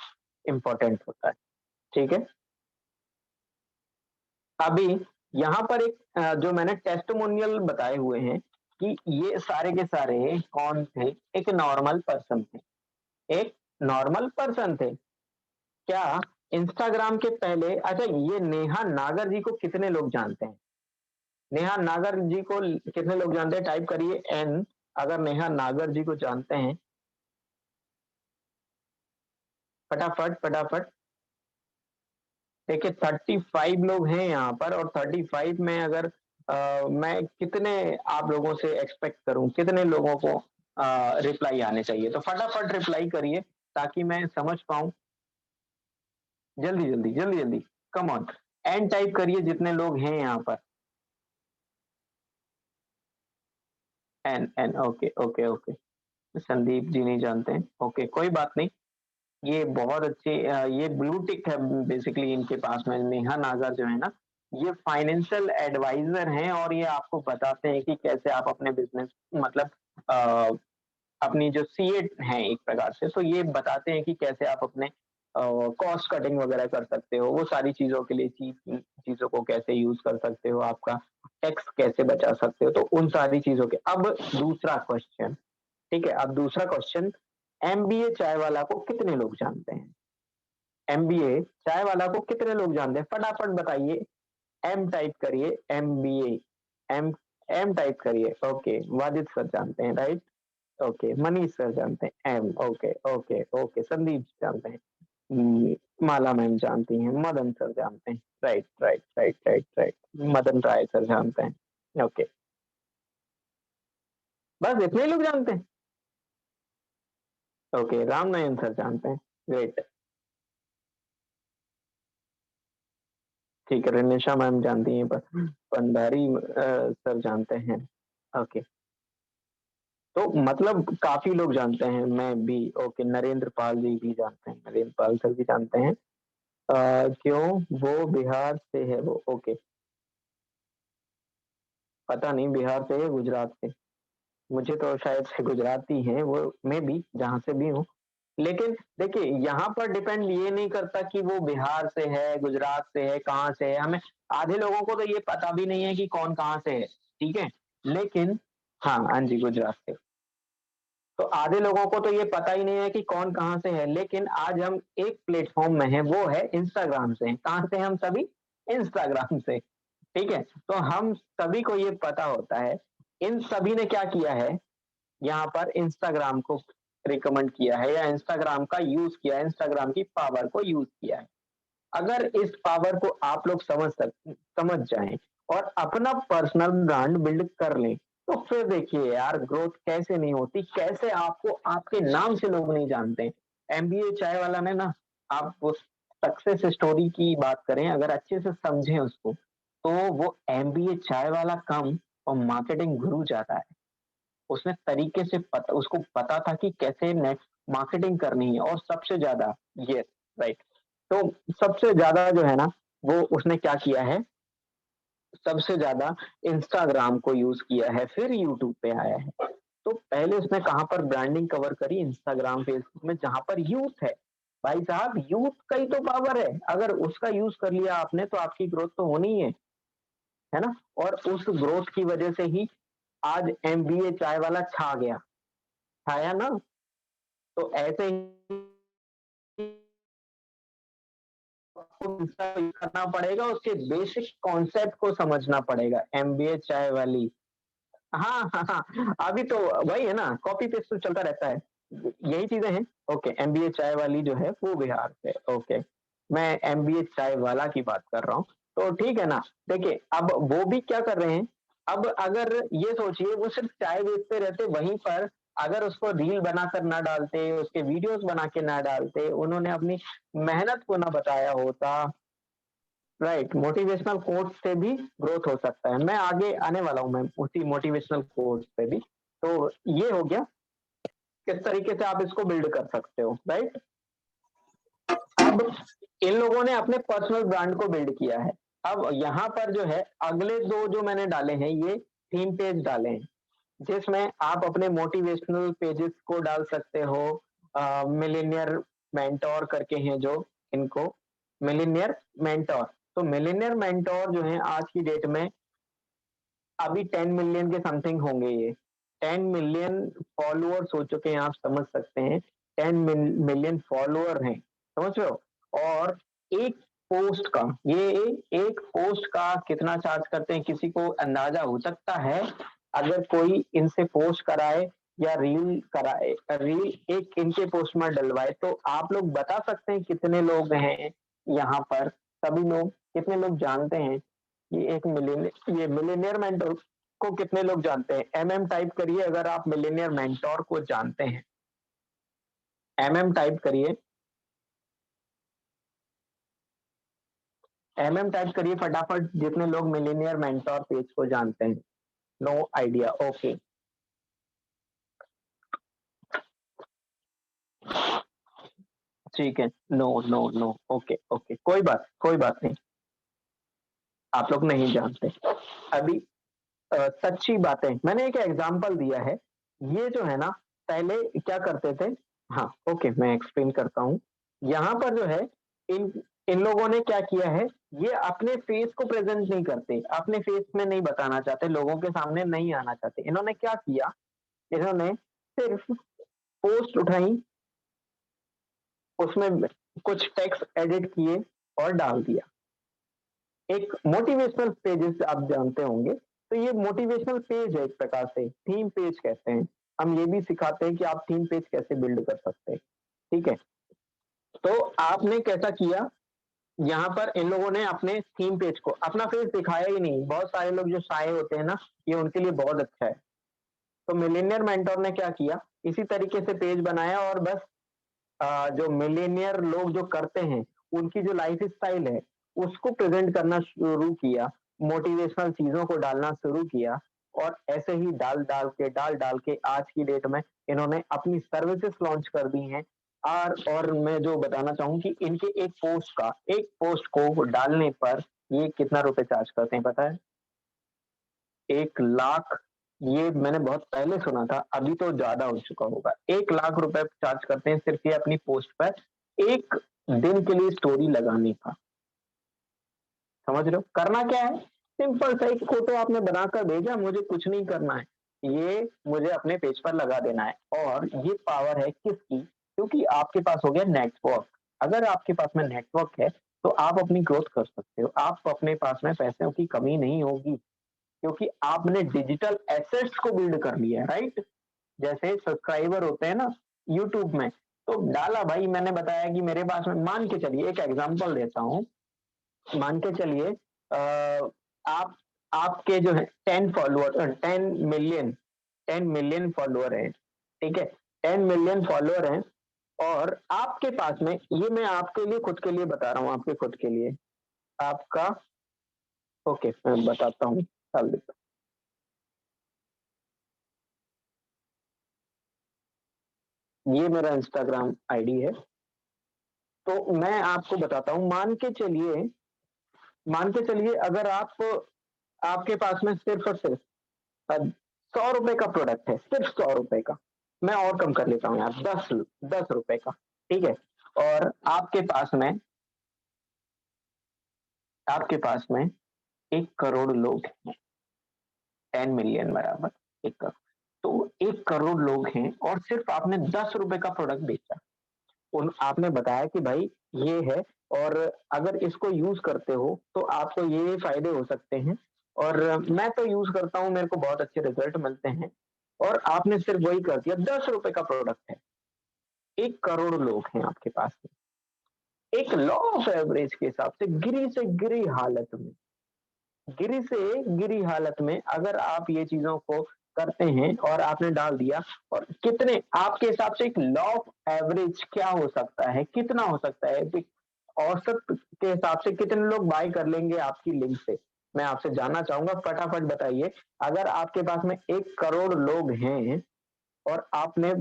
इम्पोर्टेंट होता है, ठीक है। अभी यहाँ पर एक जो मैंने टेस्टिमोनियल बताए हुए हैं कि ये सारे के सारे कौन थे, एक नॉर्मल पर्सन थे, एक नॉर्मल पर्सन थे। क्या इंस्टाग्राम के पहले, अच्छा ये नेहा नागर जी को कितने लोग जानते हैं, नेहा नागर जी को कितने लोग जानते हैं, टाइप करिए एन, अगर नेहा नागर जी को जानते हैं, फटाफट फटाफट। देखिए 35 लोग हैं यहाँ पर, और 35 में अगर मैं कितने आप लोगों से एक्सपेक्ट करूं, कितने लोगों को रिप्लाई आने चाहिए, तो फटाफट रिप्लाई करिए ताकि मैं समझ पाऊं। जल्दी जल्दी जल्दी जल्दी, कम ऑन, एन टाइप करिए जितने लोग हैं यहाँ पर, एन एन, okay okay okay. Sandeep ji नहीं जानते हैं, ओके कोई बात नहीं, ये बहुत अच्छे, ये ब्लू टिक है बेसिकली इनके पास में। नेहा नागर जो है ना, ये फाइनेंशियल एडवाइजर हैं, और ये आपको बताते हैं कि कैसे आप अपने बिजनेस, मतलब अ, अपनी जो सीए हैं एक प्रकार से, तो ये बताते हैं कि कैसे आप अपने कॉस्ट कटिंग वगैरह कर सकते हो, वो सारी चीजों के लिए चीजों को कैसे यूज कर सकते हो, आपका टैक्स कैसे बचा सकते हो, तो उन सारी चीजों के। अब दूसरा क्वेश्चन, ठीक है, अब दूसरा क्वेश्चन, एमबीए चाय वाला को कितने लोग जानते हैं, एमबीए चाय वाला को कितने लोग जानते हैं, फटाफट बताइए, एम टाइप करिए, एमबीए, एम एम टाइप करिए, ओके वाजिद सर जानते हैं, राइट, ओके मनीष सर जानते हैं, M, okay okay okay, Sandeep जानते हैं, माला मैम जानती हैं, मदन सर जानते हैं, right right right right right, Madan Rai sir जानते हैं, ओके, बस इतने लोग जानते हैं, ओके, राम नयन सर जानते हैं, ग्रेट, ठीक है, रिनिशा मैम जानती हैं, पंडारी सर जानते हैं, ओके, तो मतलब काफी लोग जानते हैं, मैं भी, ओके, नरेंद्र पाल जी भी जानते हैं, नरेंद्र पाल सर भी जानते हैं, क्यों वो बिहार से है वो, ओके, पता नहीं बिहार से है गुजरात से, मुझे तो शायद से गुजराती हैं वो, मैं भी जहाँ से भी हूँ, लेकिन देखिए यहाँ पर डिपेंड ये नहीं करता कि वो बिहार से है, गुजरात से है, कहाँ से है। हमें आधे लोगों को तो ये पता भी नहीं है कि कौन कहाँ से है, ठीक है। लेकिन हाँ जी, गुजरात से। तो आधे लोगों को तो ये पता ही नहीं है कि कौन कहाँ से है। लेकिन आज हम एक प्लेटफॉर्म में है, वो है इंस्टाग्राम से। कहाँ से हम सभी? इंस्टाग्राम से, ठीक है। तो हम सभी को ये पता होता है। इन सभी ने क्या किया है, यहाँ पर इंस्टाग्राम को रिकमेंड किया है या इंस्टाग्राम का यूज किया है, इंस्टाग्राम की पावर को यूज किया है। अगर इस पावर को आप लोग समझ जाएं और अपना पर्सनल ब्रांड बिल्ड कर लें, तो फिर देखिए यार ग्रोथ कैसे नहीं होती, कैसे आपको आपके नाम से लोग नहीं जानते। एमबीए चाय वाला ने ना, आप उस सक्सेस स्टोरी की बात करें, अगर अच्छे से समझें उसको, तो वो एमबीए चाय वाला कम और मार्केटिंग गुरु जाता है। उसने तरीके से उसको पता था कि कैसे नेट मार्केटिंग करनी है। और सबसे ज्यादा ये राइट, तो सबसे ज्यादा जो है ना, वो उसने क्या किया है, सबसे ज्यादा इंस्टाग्राम को यूज किया है, फिर यूट्यूब पे आया है। तो पहले उसने कहां पर ब्रांडिंग कवर करी? इंस्टाग्राम, फेसबुक में, जहां पर यूथ है। भाई साहब, यूथ का ही तो पावर है। अगर उसका यूज कर लिया आपने तो आपकी ग्रोथ तो होनी ही है ना। और उस ग्रोथ की वजह से ही आज एमबीए चाय वाला छा गया, छाया ना। तो ऐसे ही करना पड़ेगा, उसके बेसिक कॉन्सेप्ट को समझना पड़ेगा। एमबीए चाय वाली, हाँ हाँ हाँ, अभी तो वही है ना, कॉपी पेस्ट तो चलता रहता है, यही चीजें हैं। ओके, एमबीए चाय वाली जो है वो बिहार से। ओके, मैं एमबीए चाय वाला की बात कर रहा हूँ, तो ठीक है ना। देखिए अब वो भी क्या कर रहे हैं, अब अगर ये सोचिए वो सिर्फ चाय बेचते रहते वहीं पर, अगर उसको रील बनाकर ना डालते, उसके वीडियोस बना के ना डालते, उन्होंने अपनी मेहनत को ना बताया होता, राइट, मोटिवेशनल कोट से भी ग्रोथ हो सकता है। मैं आगे आने वाला हूँ, मैं उसी मोटिवेशनल कोट पे भी। तो ये हो गया किस तरीके से आप इसको बिल्ड कर सकते हो, राइट। अब इन लोगों ने अपने पर्सनल ब्रांड को बिल्ड किया है। अब यहाँ पर जो है अगले दो जो मैंने डाले हैं, ये थीम पेज डाले हैं, जिसमें आप अपने मोटिवेशनल पेजेस को डाल सकते हो। मिलेनियर मेंटोर करके हैं जो, इनको मिलेनियर मेंटोर। तो मिलेनियर मेंटोर जो है आज की डेट में अभी 10 मिलियन के समथिंग होंगे। ये 10 मिलियन फॉलोअर्स हो चुके हैं, आप समझ सकते हैं। 10 मिलियन फॉलोअर हैं, समझ रहे हो। और एक पोस्ट का, ये एक पोस्ट का कितना चार्ज करते हैं, किसी को अंदाजा हो सकता है? अगर कोई इनसे पोस्ट कराए या रील कराए, रील एक इनके पोस्ट में डलवाए, तो आप लोग बता सकते हैं कितने लोग हैं यहाँ पर? सभी लोग, कितने लोग जानते हैं ये एक ये मिलेनियर मेंटोर को? कितने लोग जानते हैं? एमएम टाइप करिए अगर आप मिलेनियर मेंटोर को जानते हैं। एमएम टाइप करिए, एमएम टाइप करिए फटाफट, जितने लोग मिलेनियर मेंटोर पेज को जानते हैं। No idea, okay. ठीक है, no no no, okay okay, कोई बात नहीं, आप लोग नहीं जानते अभी। सच्ची बातें, मैंने एक एग्जांपल दिया है। ये जो है ना, पहले क्या करते थे, हाँ ओके, मैं एक्सप्लेन करता हूँ। यहाँ पर जो है, इन इन लोगों ने क्या किया है, ये अपने फेस को प्रेजेंट नहीं करते, अपने फेस में नहीं बताना चाहते, लोगों के सामने नहीं आना चाहते। इन्होंने क्या किया, इन्होंने सिर्फ पोस्ट उठाई, उसमें कुछ टेक्स्ट एडिट किए और डाल दिया। एक मोटिवेशनल पेजेस आप जानते होंगे, तो ये मोटिवेशनल पेज है, एक प्रकार से थीम पेज कहते हैं। हम ये भी सिखाते हैं कि आप थीम पेज कैसे बिल्ड कर सकते हैं, ठीक है। तो आपने कैसा किया, यहाँ पर इन लोगों ने अपने थीम पेज को अपना फेस दिखाया ही नहीं। बहुत सारे लोग जो साए होते हैं ना, ये उनके लिए बहुत अच्छा है। तो मिलेनियर मेंटोर ने क्या किया, इसी तरीके से पेज बनाया और बस जो मिलेनियर लोग जो करते हैं, उनकी जो लाइफ स्टाइल है उसको प्रेजेंट करना शुरू किया, मोटिवेशनल चीजों को डालना शुरू किया। और ऐसे ही डाल डाल के आज की डेट में इन्होंने अपनी सर्विसेज लॉन्च कर दी हैं। और मैं जो बताना चाहूँ कि इनके एक पोस्ट को डालने पर ये कितना रुपए चार्ज करते हैं पता है? 1 लाख ये मैंने बहुत पहले सुना था, अभी तो ज्यादा हो चुका होगा। 1 लाख रुपए चार्ज करते हैं सिर्फ ये अपनी पोस्ट पर 1 दिन के लिए स्टोरी लगाने का। समझ रहे हो? करना क्या है? सिंपल सा एक फोटो आपने बनाकर भेजा, मुझे कुछ नहीं करना है, ये मुझे अपने पेज पर लगा देना है। और ये पावर है किसकी? क्योंकि आपके पास हो गया नेटवर्क। अगर आपके पास में नेटवर्क है तो आप अपनी ग्रोथ कर सकते हो, आप अपने पास में पैसों की कमी नहीं होगी, क्योंकि आपने डिजिटल एसेट्स को बिल्ड कर लिया है, राइट? जैसे सब्सक्राइबर होते हैं ना यूट्यूब में, तो डाला भाई, मैंने बताया कि मेरे पास में, मान के चलिए एक एग्जांपल देता हूँ, मान के चलिए आप आपके जो है 10 मिलियन फॉलोअर है, ठीक है, 10 मिलियन फॉलोअर हैं, और आपके पास में, ये मैं आपके लिए खुद के लिए बता रहा हूँ, आपके खुद के लिए, आपका, ओके मैं बताता हूँ, डाल देता हूँ। ये मेरा इंस्टाग्राम आईडी है। तो मैं आपको बताता हूँ, मान के चलिए अगर आपके पास में सिर्फ और सिर्फ 100 रुपए का प्रोडक्ट है, सिर्फ 100 रुपए का, मैं और कम कर लेता हूँ यार, 10 रुपए का, ठीक है, और आपके पास में 1 करोड़ लोग हैं, 10 मिलियन बराबर 1 करोड़, तो 1 करोड़ लोग हैं और सिर्फ आपने 10 रुपए का प्रोडक्ट बेचा। आपने बताया कि भाई ये है, और अगर इसको यूज करते हो तो आपको ये फायदे हो सकते हैं, और मैं तो यूज करता हूँ, मेरे को बहुत अच्छे रिजल्ट मिलते हैं, और आपने सिर्फ वही कर दिया, 10 रुपए का प्रोडक्ट है, 1 करोड़ लोग हैं आपके पास में। एक लॉ ऑफ एवरेज के हिसाब से गिरी से गिरी हालत में अगर आप ये चीजों को करते हैं और आपने डाल दिया, और कितने आपके हिसाब से एक लॉ ऑफ एवरेज क्या हो सकता है, कितना हो सकता है, औसत के हिसाब से कितने लोग बाय कर लेंगे आपकी लिंक से? मैं आपसे जानना चाहूंगा, फटाफट बताइए। अगर आपके पास में 1 करोड़ लोग हैं और आपने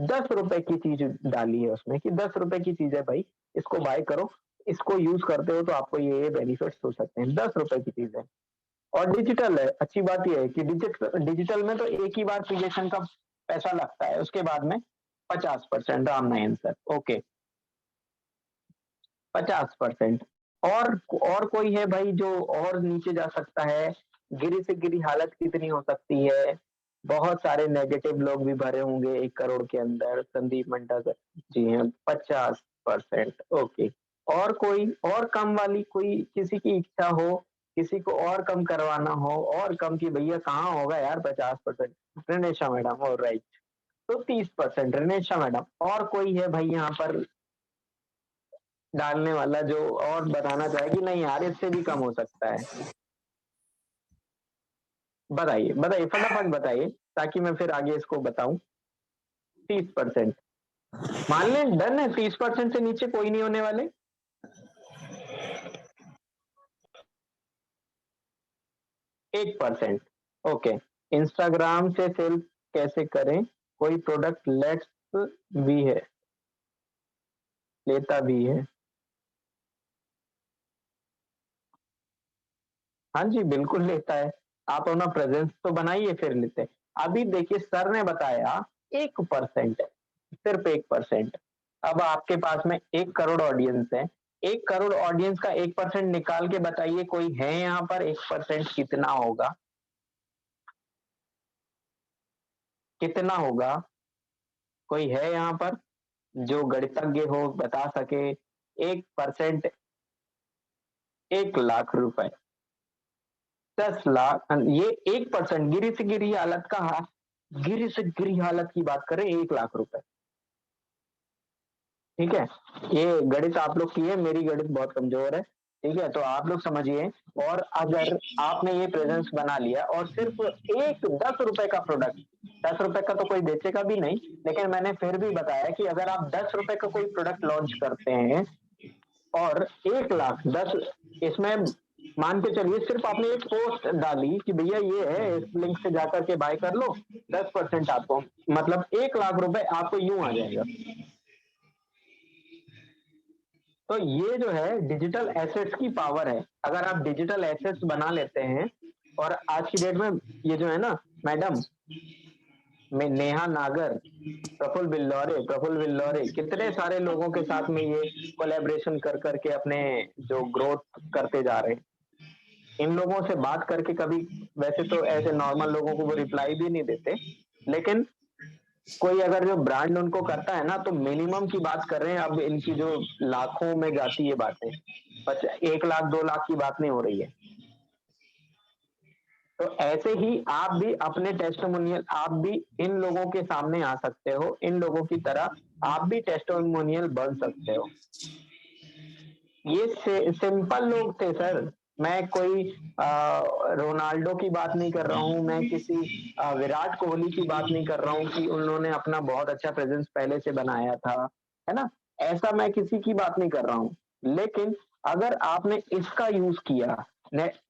10 रुपए की चीज डाली है उसमें, कि 10 रुपए की चीज है भाई, इसको बाय करो, इसको यूज करते हो तो आपको ये बेनिफिट्स हो सकते हैं, 10 रुपए की चीज है, और डिजिटल है। अच्छी बात यह है कि डिजिटल में तो एक ही बार क्रिएशन का पैसा लगता है, उसके बाद में 50%, राम नारायण सर, ओके 50%। और कोई है भाई जो और नीचे जा सकता है? गिरी से गिरी हालत कितनी हो सकती है? बहुत सारे नेगेटिव लोग भी भरे होंगे 1 करोड़ के अंदर, संदीप मंटा सर, जी हाँ 50%, ओके। और कोई और कम वाली, कोई किसी की इच्छा हो, किसी को और कम करवाना हो, और कम की भैया कहाँ होगा यार 50%? रिनेशा मैडम, और राइट, तो 30% रिनेशा मैडम। और कोई है भाई यहाँ पर डालने वाला जो और बताना चाहे कि नहीं यार इससे भी कम हो सकता है? बताइए फटाफट बताइए, ताकि मैं फिर आगे इसको बताऊं। 30%, मान लें डन है, 30% से नीचे कोई नहीं होने वाले। 8%, ओके। इंस्टाग्राम से सेल कैसे करें? कोई प्रोडक्ट लेता भी है। हाँ जी बिल्कुल लेता है, आप अपना प्रेजेंस तो बनाइए फिर लेते हैं। अभी देखिए सर ने बताया 1%, सिर्फ 1%। अब आपके पास में 1 करोड़ ऑडियंस है, 1 करोड़ ऑडियंस का 1% निकाल के बताइए, कोई है यहाँ पर? 1% कितना होगा? कितना होगा? कोई है यहाँ पर जो गणितज्ञ हो, बता सके? 1%, 1 लाख रुपए, 10 लाख, ये 1% गिरी से गिरी हालत का, गिरी से गिरी हालत की बात करें, 1 लाख रुपए, ठीक है। ये गणित आप लोग की है, मेरी गणित बहुत कमजोर है, ठीक है, तो आप लोग समझिए। और अगर आपने ये प्रेजेंस बना लिया और सिर्फ 10 रुपए का प्रोडक्ट, 10 रुपए का तो कोई बेचेगा भी नहीं, लेकिन मैंने फिर भी बताया कि अगर आप 10 रुपए का कोई प्रोडक्ट लॉन्च करते हैं और 1 लाख 10, इसमें मान के चलिए सिर्फ आपने एक पोस्ट डाली कि भैया ये है, इस लिंक से जाकर के बाय कर लो, 10% आपको, मतलब 1 लाख रुपए आपको यूं आ जाएगा। तो ये जो है डिजिटल एसेट्स की पावर है। अगर आप डिजिटल एसेट्स बना लेते हैं, और आज की डेट में ये जो है ना मैडम, मैं नेहा नागर, प्रफुल्ल बिल्लौरे, कितने सारे लोगों के साथ में ये कोलैबोरेशन कर करके अपने जो ग्रोथ करते जा रहे हैं। इन लोगों से बात करके कभी, वैसे तो ऐसे नॉर्मल लोगों को वो रिप्लाई भी नहीं देते, लेकिन कोई अगर जो ब्रांड उनको करता है ना, तो मिनिमम की बात कर रहे हैं। अब इनकी जो लाखों में जाती है बातें, 1 लाख 2 लाख की बात नहीं हो रही है। तो ऐसे ही आप भी अपने टेस्टिमोनियल, आप भी इन लोगों के सामने आ सकते हो, इन लोगों की तरह आप भी टेस्टिमोनियल बन सकते हो। ये सिंपल लोग थे सर। मैं कोई रोनाल्डो की बात नहीं कर रहा हूँ, मैं किसी विराट कोहली की बात नहीं कर रहा हूँ कि उन्होंने अपना बहुत अच्छा प्रेजेंस पहले से बनाया था, है ना। ऐसा मैं किसी की बात नहीं कर रहा हूँ, लेकिन अगर आपने इसका यूज किया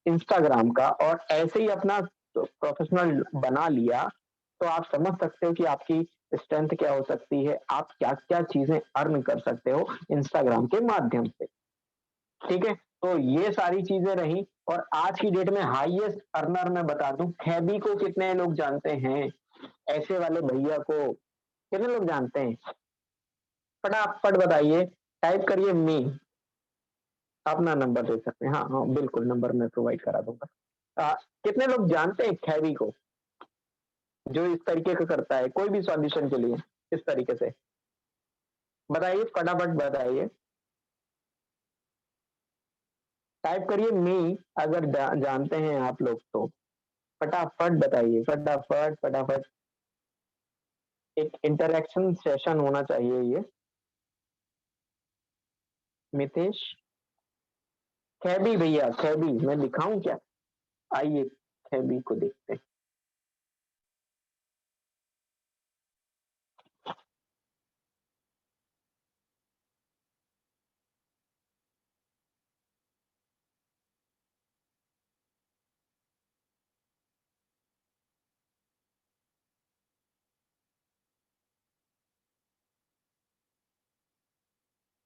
इंस्टाग्राम का और ऐसे ही अपना प्रोफेशनल बना लिया, तो आप समझ सकते हो कि आपकी स्ट्रेंथ क्या हो सकती है, आप क्या क्या चीजें अर्न कर सकते हो इंस्टाग्राम के माध्यम से। ठीक है, तो ये सारी चीजें रही। और आज की डेट में हाईएस्ट अर्नर मैं बता दूं, खैबी को कितने लोग जानते हैं? ऐसे वाले भैया को कितने लोग जानते हैं? फटाफट बताइए, टाइप करिए मी, अपना नंबर दे सकते हैं। हाँ हाँ बिल्कुल, नंबर मैं प्रोवाइड करा दूंगा। कितने लोग जानते हैं खैबी को, जो इस तरीके का करता है कोई भी सॉल्यूशन के लिए इस तरीके से? बताइए, फटाफट बताइए, टाइप करिए मी, अगर जानते हैं आप लोग तो फटाफट बताइए, फटाफट फटाफट। एक इंटरेक्शन सेशन होना चाहिए ये। मितेश, खैबी भैया, खैबी मैं दिखाऊं क्या? आइए खैबी को देखते हैं।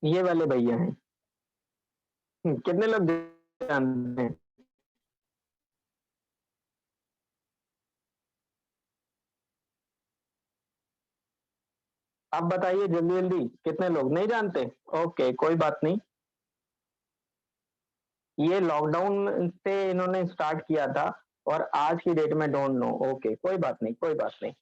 ये वाले भैया हैं। कितने लोग जानते हैं? आप बताइए जल्दी जल्दी, कितने लोग नहीं जानते? ओके, कोई बात नहीं। ये लॉकडाउन से इन्होंने स्टार्ट किया था और आज की डेट में डोंट नो। ओके, कोई बात नहीं, कोई बात नहीं।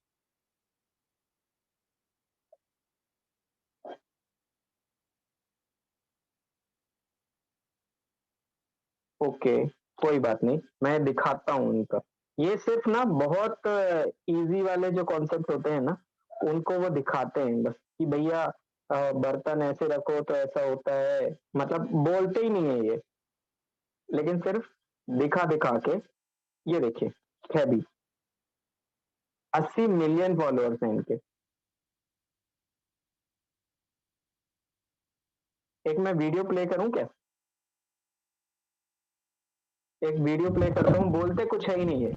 ओके, कोई बात नहीं, मैं दिखाता हूँ उनका। ये सिर्फ ना बहुत इजी वाले जो कॉन्सेप्ट होते हैं ना, उनको वो दिखाते हैं बस कि भैया बर्तन ऐसे रखो तो ऐसा होता है, मतलब बोलते ही नहीं है ये, लेकिन सिर्फ दिखा दिखा के। ये देखिए, खैबी 80 मिलियन फॉलोअर्स हैं इनके। एक मैं वीडियो प्ले करूं क्या? एक वीडियो प्ले करता हूँ, बोलते कुछ है ही नहीं है।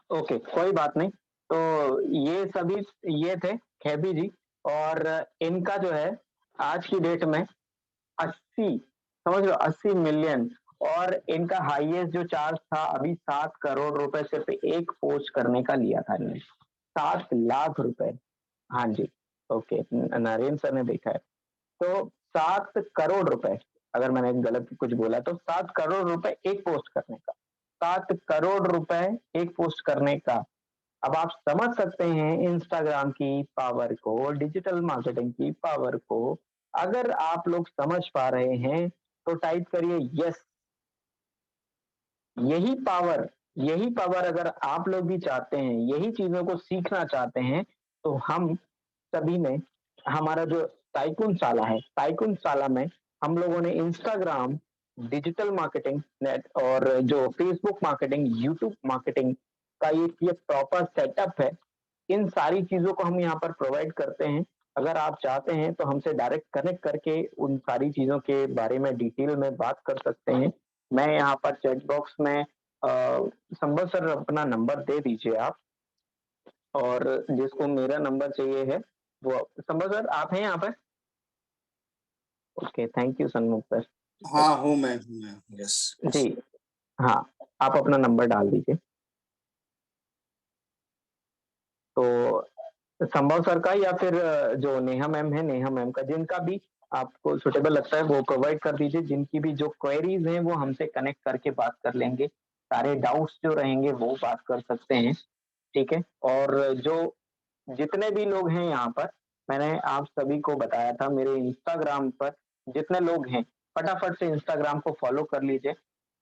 ओके, कोई बात नहीं। तो ये सभी, ये थे खैबी जी। और इनका जो है आज की डेट में 80, समझ लो 80 मिलियन। और इनका हाईएस्ट जो चार्ज था अभी 7 करोड़ रुपए सिर्फ एक पोस्ट करने का लिया था इन्होंने। 7 लाख रुपए। हाँ जी, ओके, नरेंद्र सर ने देखा है। तो 7 करोड़ रुपए, अगर मैंने गलत कुछ बोला तो 7 करोड़ रुपए एक पोस्ट करने का, 7 करोड़ रुपए एक पोस्ट करने का। अब आप समझ सकते हैं इंस्टाग्राम की पावर को, डिजिटल मार्केटिंग की पावर को। अगर आप लोग समझ पा रहे हैं तो टाइप करिए यस। यही पावर अगर आप लोग भी चाहते हैं, यही चीजों को सीखना चाहते हैं, तो हम सभी ने हमारा जो टाइकून साला है, टाइकून साला में हम लोगों ने इंस्टाग्राम, डिजिटल मार्केटिंग नेट और जो फेसबुक मार्केटिंग, यूट्यूब मार्केटिंग का ये प्रॉपर सेटअप है। इन सारी चीजों को हम यहाँ पर प्रोवाइड करते हैं। अगर आप चाहते हैं तो हमसे डायरेक्ट कनेक्ट करके उन सारी चीजों के बारे में डिटेल में बात कर सकते हैं। मैं यहाँ पर चैट बॉक्स में संभव सर अपना नंबर दे दीजिए आप, और जिसको मेरा नंबर चाहिए है वो संभव सर आप हैं यहाँ पर? ओके, थैंक यू सन्मुख सर। हाँ हूँ मैं यस जी हाँ, आप अपना नंबर डाल दीजिए। तो संभव सर का या फिर जो नेहा मैम है, नेहा मैम का, जिनका भी आपको सुटेबल लगता है वो प्रोवाइड कर दीजिए। जिनकी भी जो क्वेरीज हैं वो हमसे कनेक्ट करके बात कर लेंगे। सारे डाउट्स जो रहेंगे वो बात कर सकते हैं, ठीक है। और जो जितने भी लोग हैं यहाँ पर, मैंने आप सभी को बताया था, मेरे इंस्टाग्राम पर जितने लोग हैं फटाफट से इंस्टाग्राम को फॉलो कर लीजिए,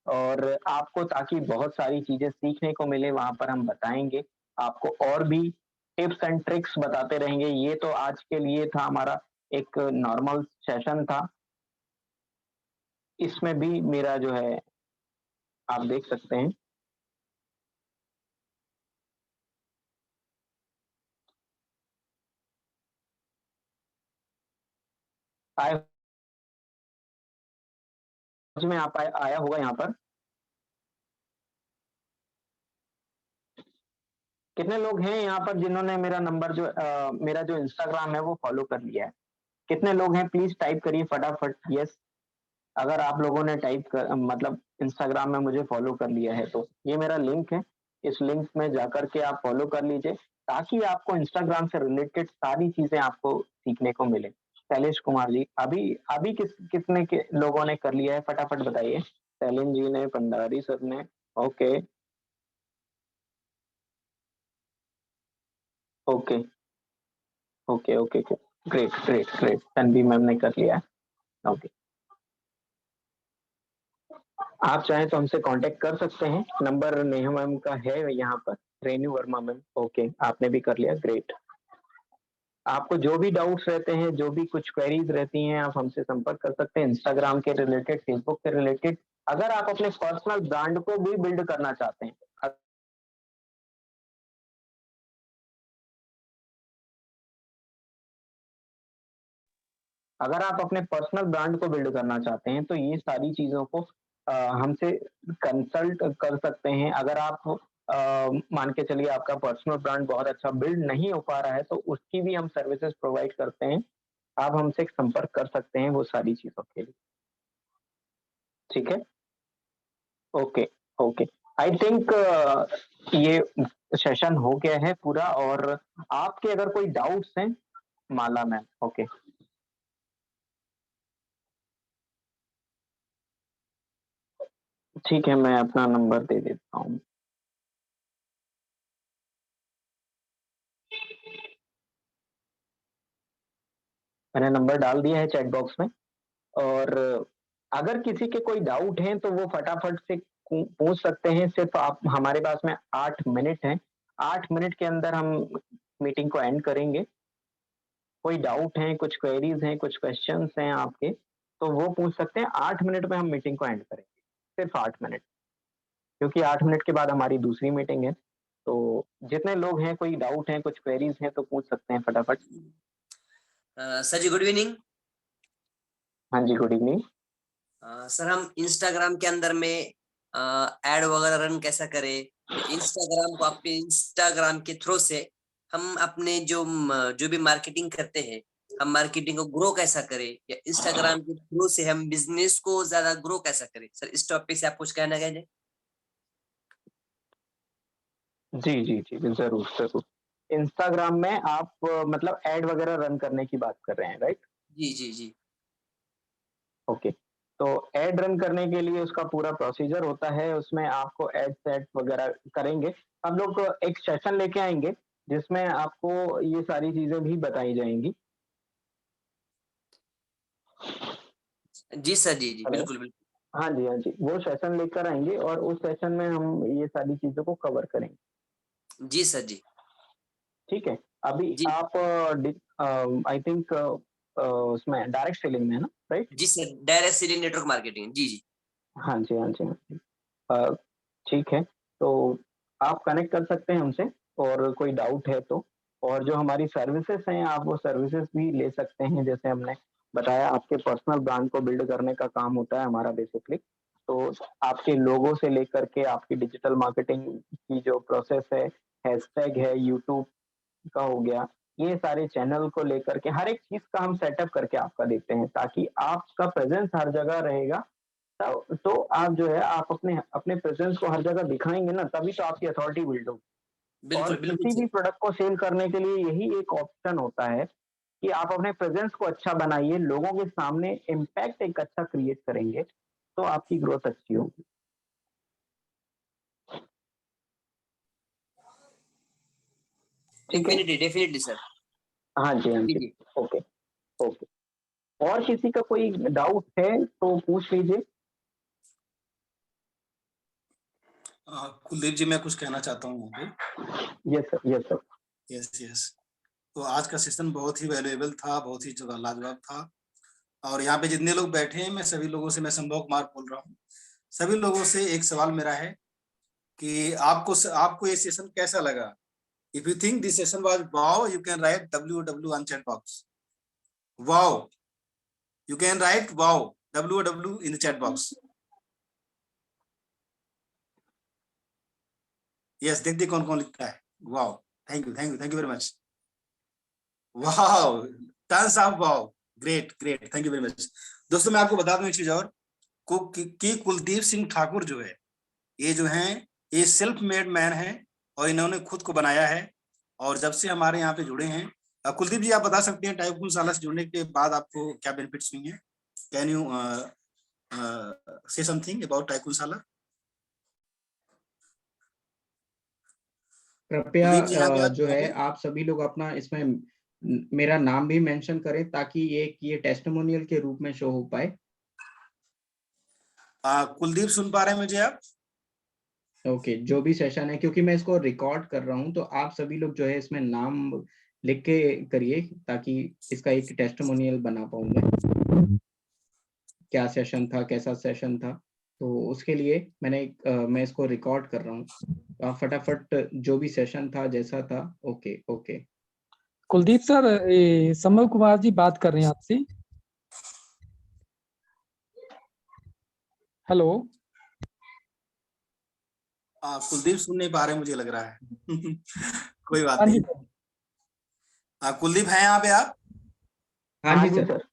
और आपको ताकि बहुत सारी चीजें सीखने को मिले। वहां पर हम बताएंगे आपको, और भी टिप्स एंड ट्रिक्स बताते रहेंगे। ये तो आज के लिए था हमारा एक नॉर्मल सेशन था, इसमें भी मेरा जो है आप देख सकते हैं। आए समझ में आप आया होगा यहाँ पर। कितने लोग हैं यहाँ पर जिन्होंने मेरा नंबर जो मेरा जो इंस्टाग्राम है वो फॉलो कर लिया है? कितने लोग हैं प्लीज टाइप करिए फटाफट यस। अगर आप लोगों ने टाइप कर मतलब इंस्टाग्राम में मुझे फॉलो कर लिया है तो ये मेरा लिंक है, इस लिंक में जाकर के आप फॉलो कर लीजिए, ताकि आपको इंस्टाग्राम से रिलेटेड सारी चीजें आपको सीखने को मिले। शैलेश कुमार जी, अभी अभी कितने के लोगों ने कर लिया है फटाफट बताइए। शैलेन जी ने, भंडारी सर ने, okay okay okay okay, great great great, Tanvi ma'am ने कर लिया है, ओके। आप चाहें तो हमसे कांटेक्ट कर सकते हैं, नंबर नेहा मैम का है यहाँ पर, रेनू वर्मा मैम, ओके आपने भी कर लिया, ग्रेट। आपको जो भी डाउट्स रहते हैं, जो भी कुछ क्वेरीज रहती हैं, आप हमसे संपर्क कर सकते हैं इंस्टाग्राम के रिलेटेड, फेसबुक के रिलेटेड। अगर आप अपने पर्सनल ब्रांड को भी बिल्ड करना चाहते हैं, अगर आप अपने पर्सनल ब्रांड को बिल्ड करना चाहते हैं तो ये सारी चीजों को हमसे कंसल्ट कर सकते हैं। अगर आप मान के चलिए आपका पर्सनल ब्रांड बहुत अच्छा बिल्ड नहीं हो पा रहा है तो उसकी भी हम सर्विसेज प्रोवाइड करते हैं। आप हमसे संपर्क कर सकते हैं वो सारी चीजों के लिए, ठीक है। ओके ओके, आई थिंक ये सेशन हो गया है पूरा। और आपके अगर कोई डाउट्स हैं, माला मैम, ओके ठीक है, मैं अपना नंबर दे देता हूँ। मैंने नंबर डाल दिया है चैट बॉक्स में, और अगर किसी के कोई डाउट है तो वो फटाफट से पूछ सकते हैं। सिर्फ आप, हमारे पास में 8 मिनट हैं, 8 मिनट के अंदर हम मीटिंग को एंड करेंगे। कोई डाउट है, कुछ क्वेरीज हैं, कुछ क्वेश्चंस हैं आपके, तो वो पूछ सकते हैं। 8 मिनट में हम मीटिंग को एंड करेंगे, सिर्फ 8 मिनट, क्योंकि 8 मिनट के बाद हमारी दूसरी मीटिंग है। तो जितने लोग हैं, कोई डाउट है, कुछ क्वेरीज हैं तो पूछ सकते हैं फटाफट। सर जी गुड इवनिंग। हाँ जी गुड इवनिंग। सर हम इंस्टाग्राम के अंदर में एड वगैरह रन कैसा करें? इंस्टाग्राम को आपके इंस्टाग्राम के थ्रू से हम अपने जो भी मार्केटिंग करते हैं, हम मार्केटिंग को ग्रो कैसा करें, या इंस्टाग्राम के थ्रू से हम बिजनेस को ज्यादा ग्रो कैसा करें? सर इस टॉपिक से आप कुछ कहना चाहेंगे? जी जी जी जरूर जरूर। इंस्टाग्राम में आप मतलब एड वगैरह रन करने की बात कर रहे हैं, राइट? जी जी जी। ओके, तो एड रन करने के लिए उसका पूरा प्रोसीजर होता है, उसमें आपको एड सेट वगैरह करेंगे। हम लोग एक सेशन लेके आएंगे जिसमें आपको ये सारी चीजें भी बताई जाएंगी। जी सर, जी जी हेलो, बिल्कुल बिल्कुल। हाँ जी हाँ जी, वो सेशन लेकर आएंगे और उस सेशन में हम ये सारी चीजों को कवर करेंगे। जी सर जी। ठीक है, अभी जी आप आई थिंक उसमें डायरेक्ट सेलिंग में है ना, राइट? जी sir, direct selling network marketing, जी जी। हाँ जी, हाँ जी, हाँ जी। ठीक है, तो आप कनेक्ट कर सकते हैं हमसे और कोई डाउट है तो। और जो हमारी सर्विसेज़ हैं, आप वो सर्विसेज़ भी ले सकते हैं। जैसे हमने बताया, आपके पर्सनल ब्रांड को बिल्ड करने का काम होता है हमारा बेसिकली। तो आपके लोगो से लेकर के आपकी डिजिटल मार्केटिंग की जो प्रोसेस है, हैशटैग है, यूट्यूब का हो गया, ये सारे चैनल को लेकर के हर एक चीज़ का हम सेटअप करके आपका देते हैं, ताकि आपका प्रेज़ेंस हर जगह रहेगा। तो आप जो है, आप अपने अपने प्रेज़ेंस को हर जगह दिखाएँगे ना, तभी तो आपकी अथॉरिटी बिल्ड होगी। और बिल्कुल बिल्कुल किसी भी सर। प्रोडक्ट को सेल करने के लिए यही एक ऑप्शन होता है कि आप अपने प्रेज़ेंस को अच्छा बनाइए, लोगों के सामने इम्पैक्ट एक अच्छा क्रिएट करेंगे, तो आपकी ग्रोथ अच्छी होगी। ठीक है? Definitely definitely sir. हाँ जी, हाँ जी जी। जी। Okay, okay. और किसी का कोई डाउट है तो पूछ लीजिए। कुलदीप जी, मैं कुछ कहना चाहता हूँ यहाँ पे। Yes sir, yes sir. Yes yes. तो आज का सेशन बहुत ही वैल्यूएबल था, बहुत ही लाजवाब था। और यहाँ पे जितने लोग बैठे हैं, मैं सभी लोगों से, मैं संभव कुमार बोल रहा हूँ, सभी लोगों से एक सवाल मेरा है कि आपको ये सेशन कैसा लगा? If you think this session was wow, you can write WW on chat box. Wow, you can write wow, WW in the chat box. Yes, देखते कौन कौन लिखता है। Wow, thank you very much. Wow, tons of wow, great, thank you very much. दोस्तों, मैं आपको बता दूं एक चीज और कि कुलदीप सिंह ठाकुर जो है, ये जो हैं, ये सेल्फ मेड मैन है और इन्होंने खुद को बनाया है। और जब से हमारे यहाँ पे जुड़े हैं, कुलदीप जी, आप बता सकते हैं टाइकून साला से जुड़ने के बाद आपको क्या बेनिफिट्स हुई हैं? Can you say something about tycoon साला? कृपया कुलदीप जी यहाँ पे जो है, आप सभी लोग अपना इसमें मेरा नाम भी मेंशन करें, ताकि ये टेस्टिमोनियल के रूप में शो हो पाए। कुलदीप, सुन पा रहे हैं मुझे आप? ओके, जो भी सेशन है, क्योंकि मैं इसको रिकॉर्ड कर रहा हूँ, तो आप सभी लोग जो है इसमें नाम लिख के करिए, ताकि इसका एक टेस्टिमोनियल बना पाऊँ मैं। क्या सेशन था, कैसा सेशन था, तो उसके लिए मैं इसको रिकॉर्ड कर रहा हूँ। तो आप फटाफट जो भी सेशन था, जैसा था। Okay okay. कुलदीप सर, संभव कुमार जी बात कर रहे हैं आपसे। हेलो। कुलदीप सुन नहीं पा रहे, मुझे लग रहा है। कोई बात हाँ जी नहीं। कुलदीप हैं यहाँ पे आप? हाँ जी सर।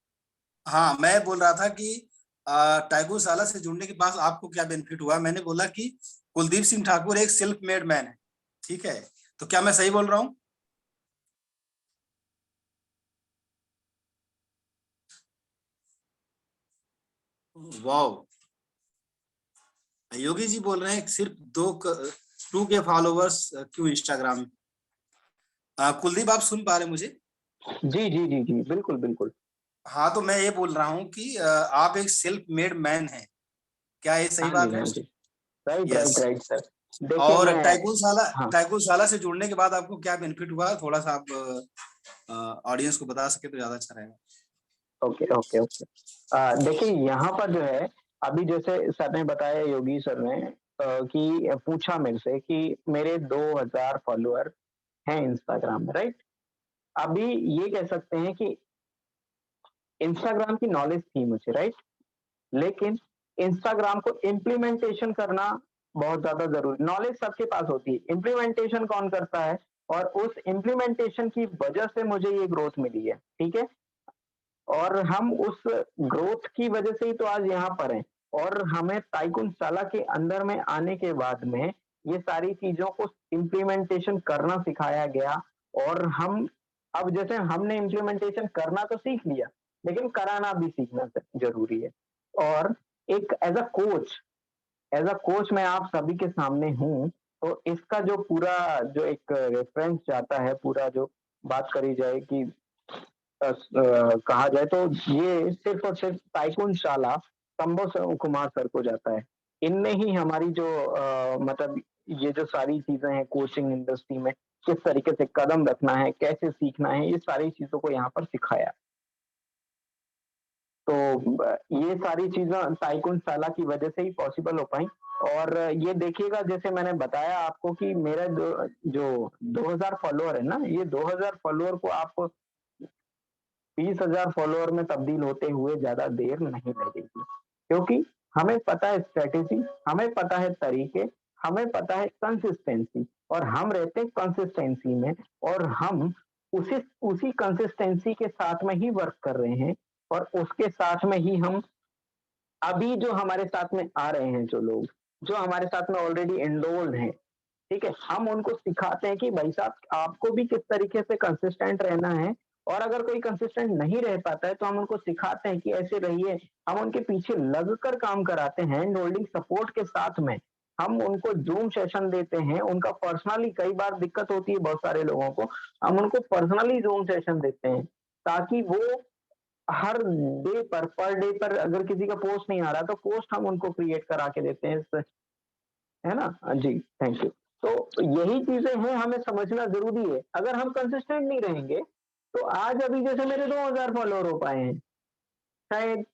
हाँ, मैं बोल रहा था कि टाइकून साला से जुड़ने के बाद आपको क्या बेनिफिट हुआ? मैंने बोला कि कुलदीप सिंह ठाकुर एक सेल्फ मेड मैन है, ठीक है? तो क्या मैं सही बोल रहा हूँ? वाओ, योगी जी बोल रहे हैं सिर्फ 2K फॉलोवर्स क्यों इंस्टाग्राम में? कुलदीप, आप सुन पा रहे मुझे? जी, जी, जी, जी, बिल्कुल, बिल्कुल। हाँ, तो मैं ये बोल रहा हूँ कि आप एक सेल्फ मेड मैन हैं, क्या ये सही बात है? हाँ जी, right, yes. Right, right sir. देखिए, और मैं टाइकून साला से जुड़ने के बाद आपको क्या बेनिफिट हुआ? थोड़ा सा आप ऑडियंस को बता सके तो ज्यादा अच्छा रहेगा। Okay, okay, okay. देखिए, यहाँ पर जो है, अभी जैसे सर ने बताया, योगी सर ने कि पूछा मेरे से कि मेरे 2000 फॉलोअर हैं इंस्टाग्राम में, राइट? अभी ये कह सकते हैं कि इंस्टाग्राम की नॉलेज थी मुझे, राइट? लेकिन इंस्टाग्राम को इम्प्लीमेंटेशन करना बहुत ज़्यादा ज़रूरी। नॉलेज सबके पास होती है, इम्प्लीमेंटेशन कौन करता है? और उस इम्प्लीमेंटेशन की वजह से मुझे ये ग्रोथ मिली है, ठीक है? और हम उस ग्रोथ की वजह से ही तो आज यहाँ पर हैं। और हमें टाइकून साला के अंदर में आने के बाद में ये सारी चीज़ों को इम्प्लीमेंटेशन करना सिखाया गया। और हम अब जैसे हमने इम्प्लीमेंटेशन करना तो सीख लिया, लेकिन कराना भी सीखना ज़रूरी है। और एक एज़ अ कोच मैं आप सभी के सामने हूँ, तो इसका जो पूरा जो एक रेफरेंस जाता है, पूरा जो बात करी जाए कि कहा जाए, तो ये सिर्फ और सिर्फ टाइकून साला संभव कुमार सर को जाता है। इनने ही हमारी जो मतलब ये जो सारी चीजें हैं कोचिंग इंडस्ट्री में किस तरीके से कदम रखना है, कैसे सीखना है, ये सारी चीजों को यहाँ पर सिखाया। तो ये सारी चीजें टाइकून शाला की वजह से ही पॉसिबल हो पाई। और ये देखिएगा, जैसे मैंने बताया आपको कि मेरा जो 2000 फॉलोअर है ना, ये 2000 फॉलोअर को आप 20,000 फॉलोअर में तब्दील होते हुए ज्यादा देर नहीं लगेगी, क्योंकि हमें पता है स्ट्रेटेजी, हमें पता है तरीके, हमें पता है कंसिस्टेंसी, और हम रहते हैं कंसिस्टेंसी में, और हम उसी कंसिस्टेंसी के साथ में ही वर्क कर रहे हैं, और उसके साथ में ही हम अभी जो हमारे साथ में आ रहे हैं, जो लोग जो हमारे साथ में ऑलरेडी एनरोल्ड हैं, ठीक है, हम उनको सिखाते हैं कि भाई साहब आपको भी किस तरीके से कंसिस्टेंट रहना है, और अगर कोई कंसिस्टेंट नहीं रह पाता है तो हम उनको सिखाते हैं कि ऐसे रहिए। हम उनके पीछे लगकर काम कराते हैं, हैंड होल्डिंग सपोर्ट के साथ में। हम उनको जूम सेशन देते हैं, उनका पर्सनली, कई बार दिक्कत होती है बहुत सारे लोगों को, हम उनको पर्सनली जूम सेशन देते हैं, ताकि वो हर डे पर डे पर अगर किसी का पोस्ट नहीं आ रहा तो पोस्ट हम उनको क्रिएट करा के देते हैं, है ना जी। Thank you. तो यही चीजें हैं, हमें समझना जरूरी है। अगर हम कंसिस्टेंट नहीं रहेंगे तो आज अभी जैसे मेरे 2000 फॉलोअर हो पाए हैं, शायद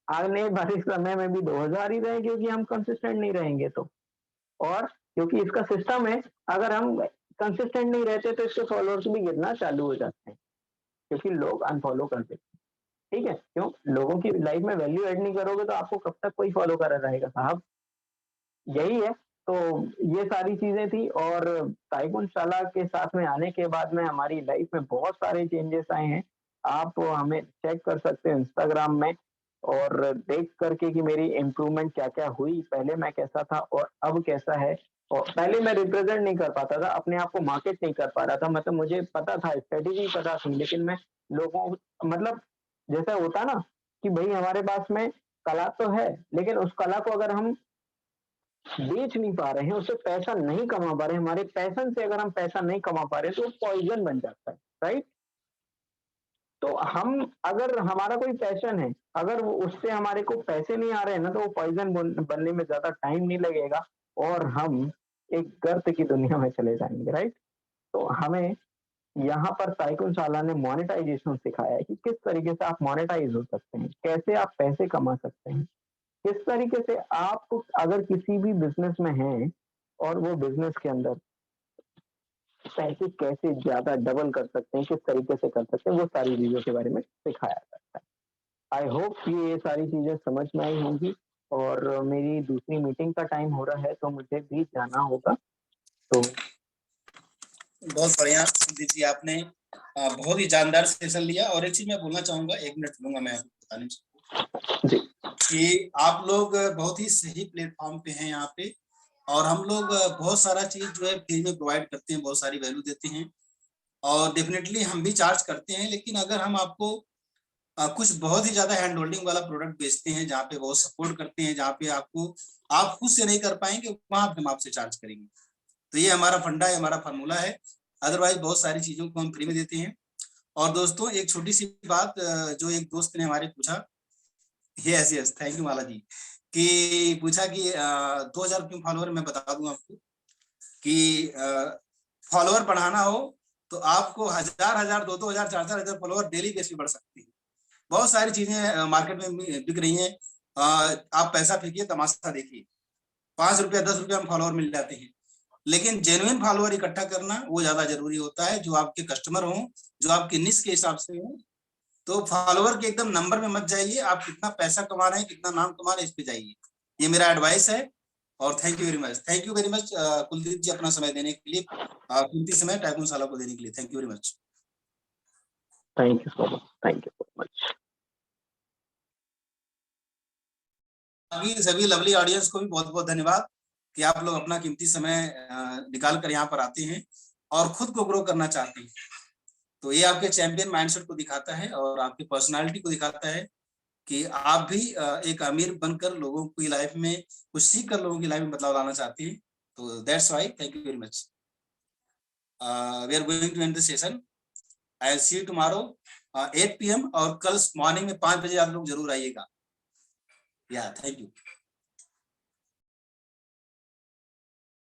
आने वाले समय में भी 2000 ही रहे, क्योंकि हम कंसिस्टेंट नहीं रहेंगे तो। और क्योंकि इसका सिस्टम है, अगर हम कंसिस्टेंट नहीं रहते तो इसके फॉलोअर्स भी गिरना चालू हो जाते हैं, क्योंकि लोग अनफॉलो कर देते हैं। ठीक है, क्यों? लोगों की लाइफ में वैल्यू ऐड नहीं करोगे तो आपको कब तक कोई फॉलो कर रहेगा साहब, यही है। तो ये सारी चीजें थी, और टाइकून शाला के साथ में आने के बाद में हमारी लाइफ में बहुत सारे चेंजेस आए हैं। आप हमें चेक कर सकते हैं इंस्टाग्राम में, और देख करके कि मेरी इम्प्रूवमेंट क्या क्या हुई, पहले मैं कैसा था और अब कैसा है। और पहले मैं रिप्रेजेंट नहीं कर पाता था, अपने आप को मार्केट नहीं कर पा रहा था, मतलब मुझे पता था, स्ट्रेटेजी पता थी, लेकिन मैं लोगों, मतलब जैसा होता ना कि भाई हमारे पास में कला तो है, लेकिन उस कला को अगर हम बेच नहीं पा रहे हैं, उससे पैसा नहीं कमा पा रहे हैं, हमारे पैशन से अगर हम पैसा नहीं कमा पा रहे हैं तो पॉइजन बन जाता है, राइट। तो हम, अगर हमारा कोई पैशन है, अगर उससे हमारे को पैसे नहीं आ रहे हैं ना, तो वो पॉइजन बनने में ज्यादा टाइम नहीं लगेगा, और हम एक गर्त की दुनिया में चले जाएंगे, राइट। तो हमें यहाँ पर टाइकून शाला ने मोनेटाइजेशन सिखाया है कि किस तरीके से आप मोनेटाइज हो सकते हैं, कैसे आप पैसे कमा सकते हैं, किस तरीके से आप अगर किसी भी बिजनेस में हैं और वो बिजनेस के अंदर पैसे कैसे ज्यादा डबल कर सकते हैं, किस तरीके से कर सकते हैं, वो सारी चीजों के बारे में सिखाया जाता है। आई होप कि ये सारी चीजें समझ में आई होंगी, और मेरी दूसरी मीटिंग का टाइम हो रहा है तो मुझे भी जाना होगा। तो बहुत बढ़िया संदीप जी, आपने बहुत ही जानदार सेशन लिया। और एक चीज मैं बोलना चाहूंगा, 1 मिनट लूंगा मैं आपको बताने जी, कि आप लोग बहुत ही सही प्लेटफॉर्म पे हैं यहाँ पे, और हम लोग बहुत सारा चीज जो है फ्री में प्रोवाइड करते हैं, बहुत सारी वैल्यू देते हैं, और डेफिनेटली हम भी चार्ज करते हैं। लेकिन अगर हम आपको कुछ बहुत ही ज्यादा हैंड होल्डिंग वाला प्रोडक्ट बेचते हैं, जहाँ पे बहुत सपोर्ट करते हैं, जहाँ पे आपको आप खुद से नहीं कर पाएंगे, वहां पे हम आपसे चार्ज करेंगे। तो ये हमारा फंडा है, हमारा फार्मूला है। अदरवाइज बहुत सारी चीजों को हम फ्री में देते हैं। और दोस्तों, एक छोटी सी बात, जो एक दोस्त ने हमारे पूछा, यस थैंक यू माला जी, कि पूछा कि 2000 क्यों फॉलोअर। मैं बता दूं आपको कि फॉलोअर बढ़ाना हो तो आपको 1000, 2000, 4000 फॉलोअर डेली बेस पे बढ़ सकते हैं। बहुत सारी चीजें मार्केट में बिक रही हैं, आप पैसा फेंकिए, तमाशा देखिए, 5 रुपया 10 रुपया में फॉलोअर मिल जाते हैं। लेकिन जेन्युइन फॉलोअर इकट्ठा करना वो ज्यादा जरूरी होता है, जो आपके कस्टमर हो, जो आपके निश के हिसाब से हो। तो फॉलोअर के एकदम नंबर में मत जाइए, आप कितना पैसा कमा रहे हैं, कितना नाम कमा रहे हैं, इस पे जाइए। ये मेरा एडवाइस है। और thank you very much, thank you very much Kuldeep ji, अपना समय देने के लिए, कीमती समय टाइकून शाला को देने के लिए। Thank you very much. Thank you so much, thank you so much. सभी लवली ऑडियंस को भी बहुत बहुत धन्यवाद कि आप लोग अपना कीमती समय निकाल कर यहाँ पर आते हैं और खुद को ग्रो करना चाहते हैं। तो ये आपके चैंपियन माइंडसेट को दिखाता है, और आपकी पर्सनालिटी को दिखाता है कि आप भी एक अमीर बनकर लोगों की लाइफ में कुछ सीख कर लोगों की लाइफ में बदलाव लाना चाहते हैं। तो that's why, thank you very much. We are going to end the session. I will see you tomorrow 8 PM, और कल मॉर्निंग में 5 बजे आप लोग जरूर आइएगा। या थैंक यू।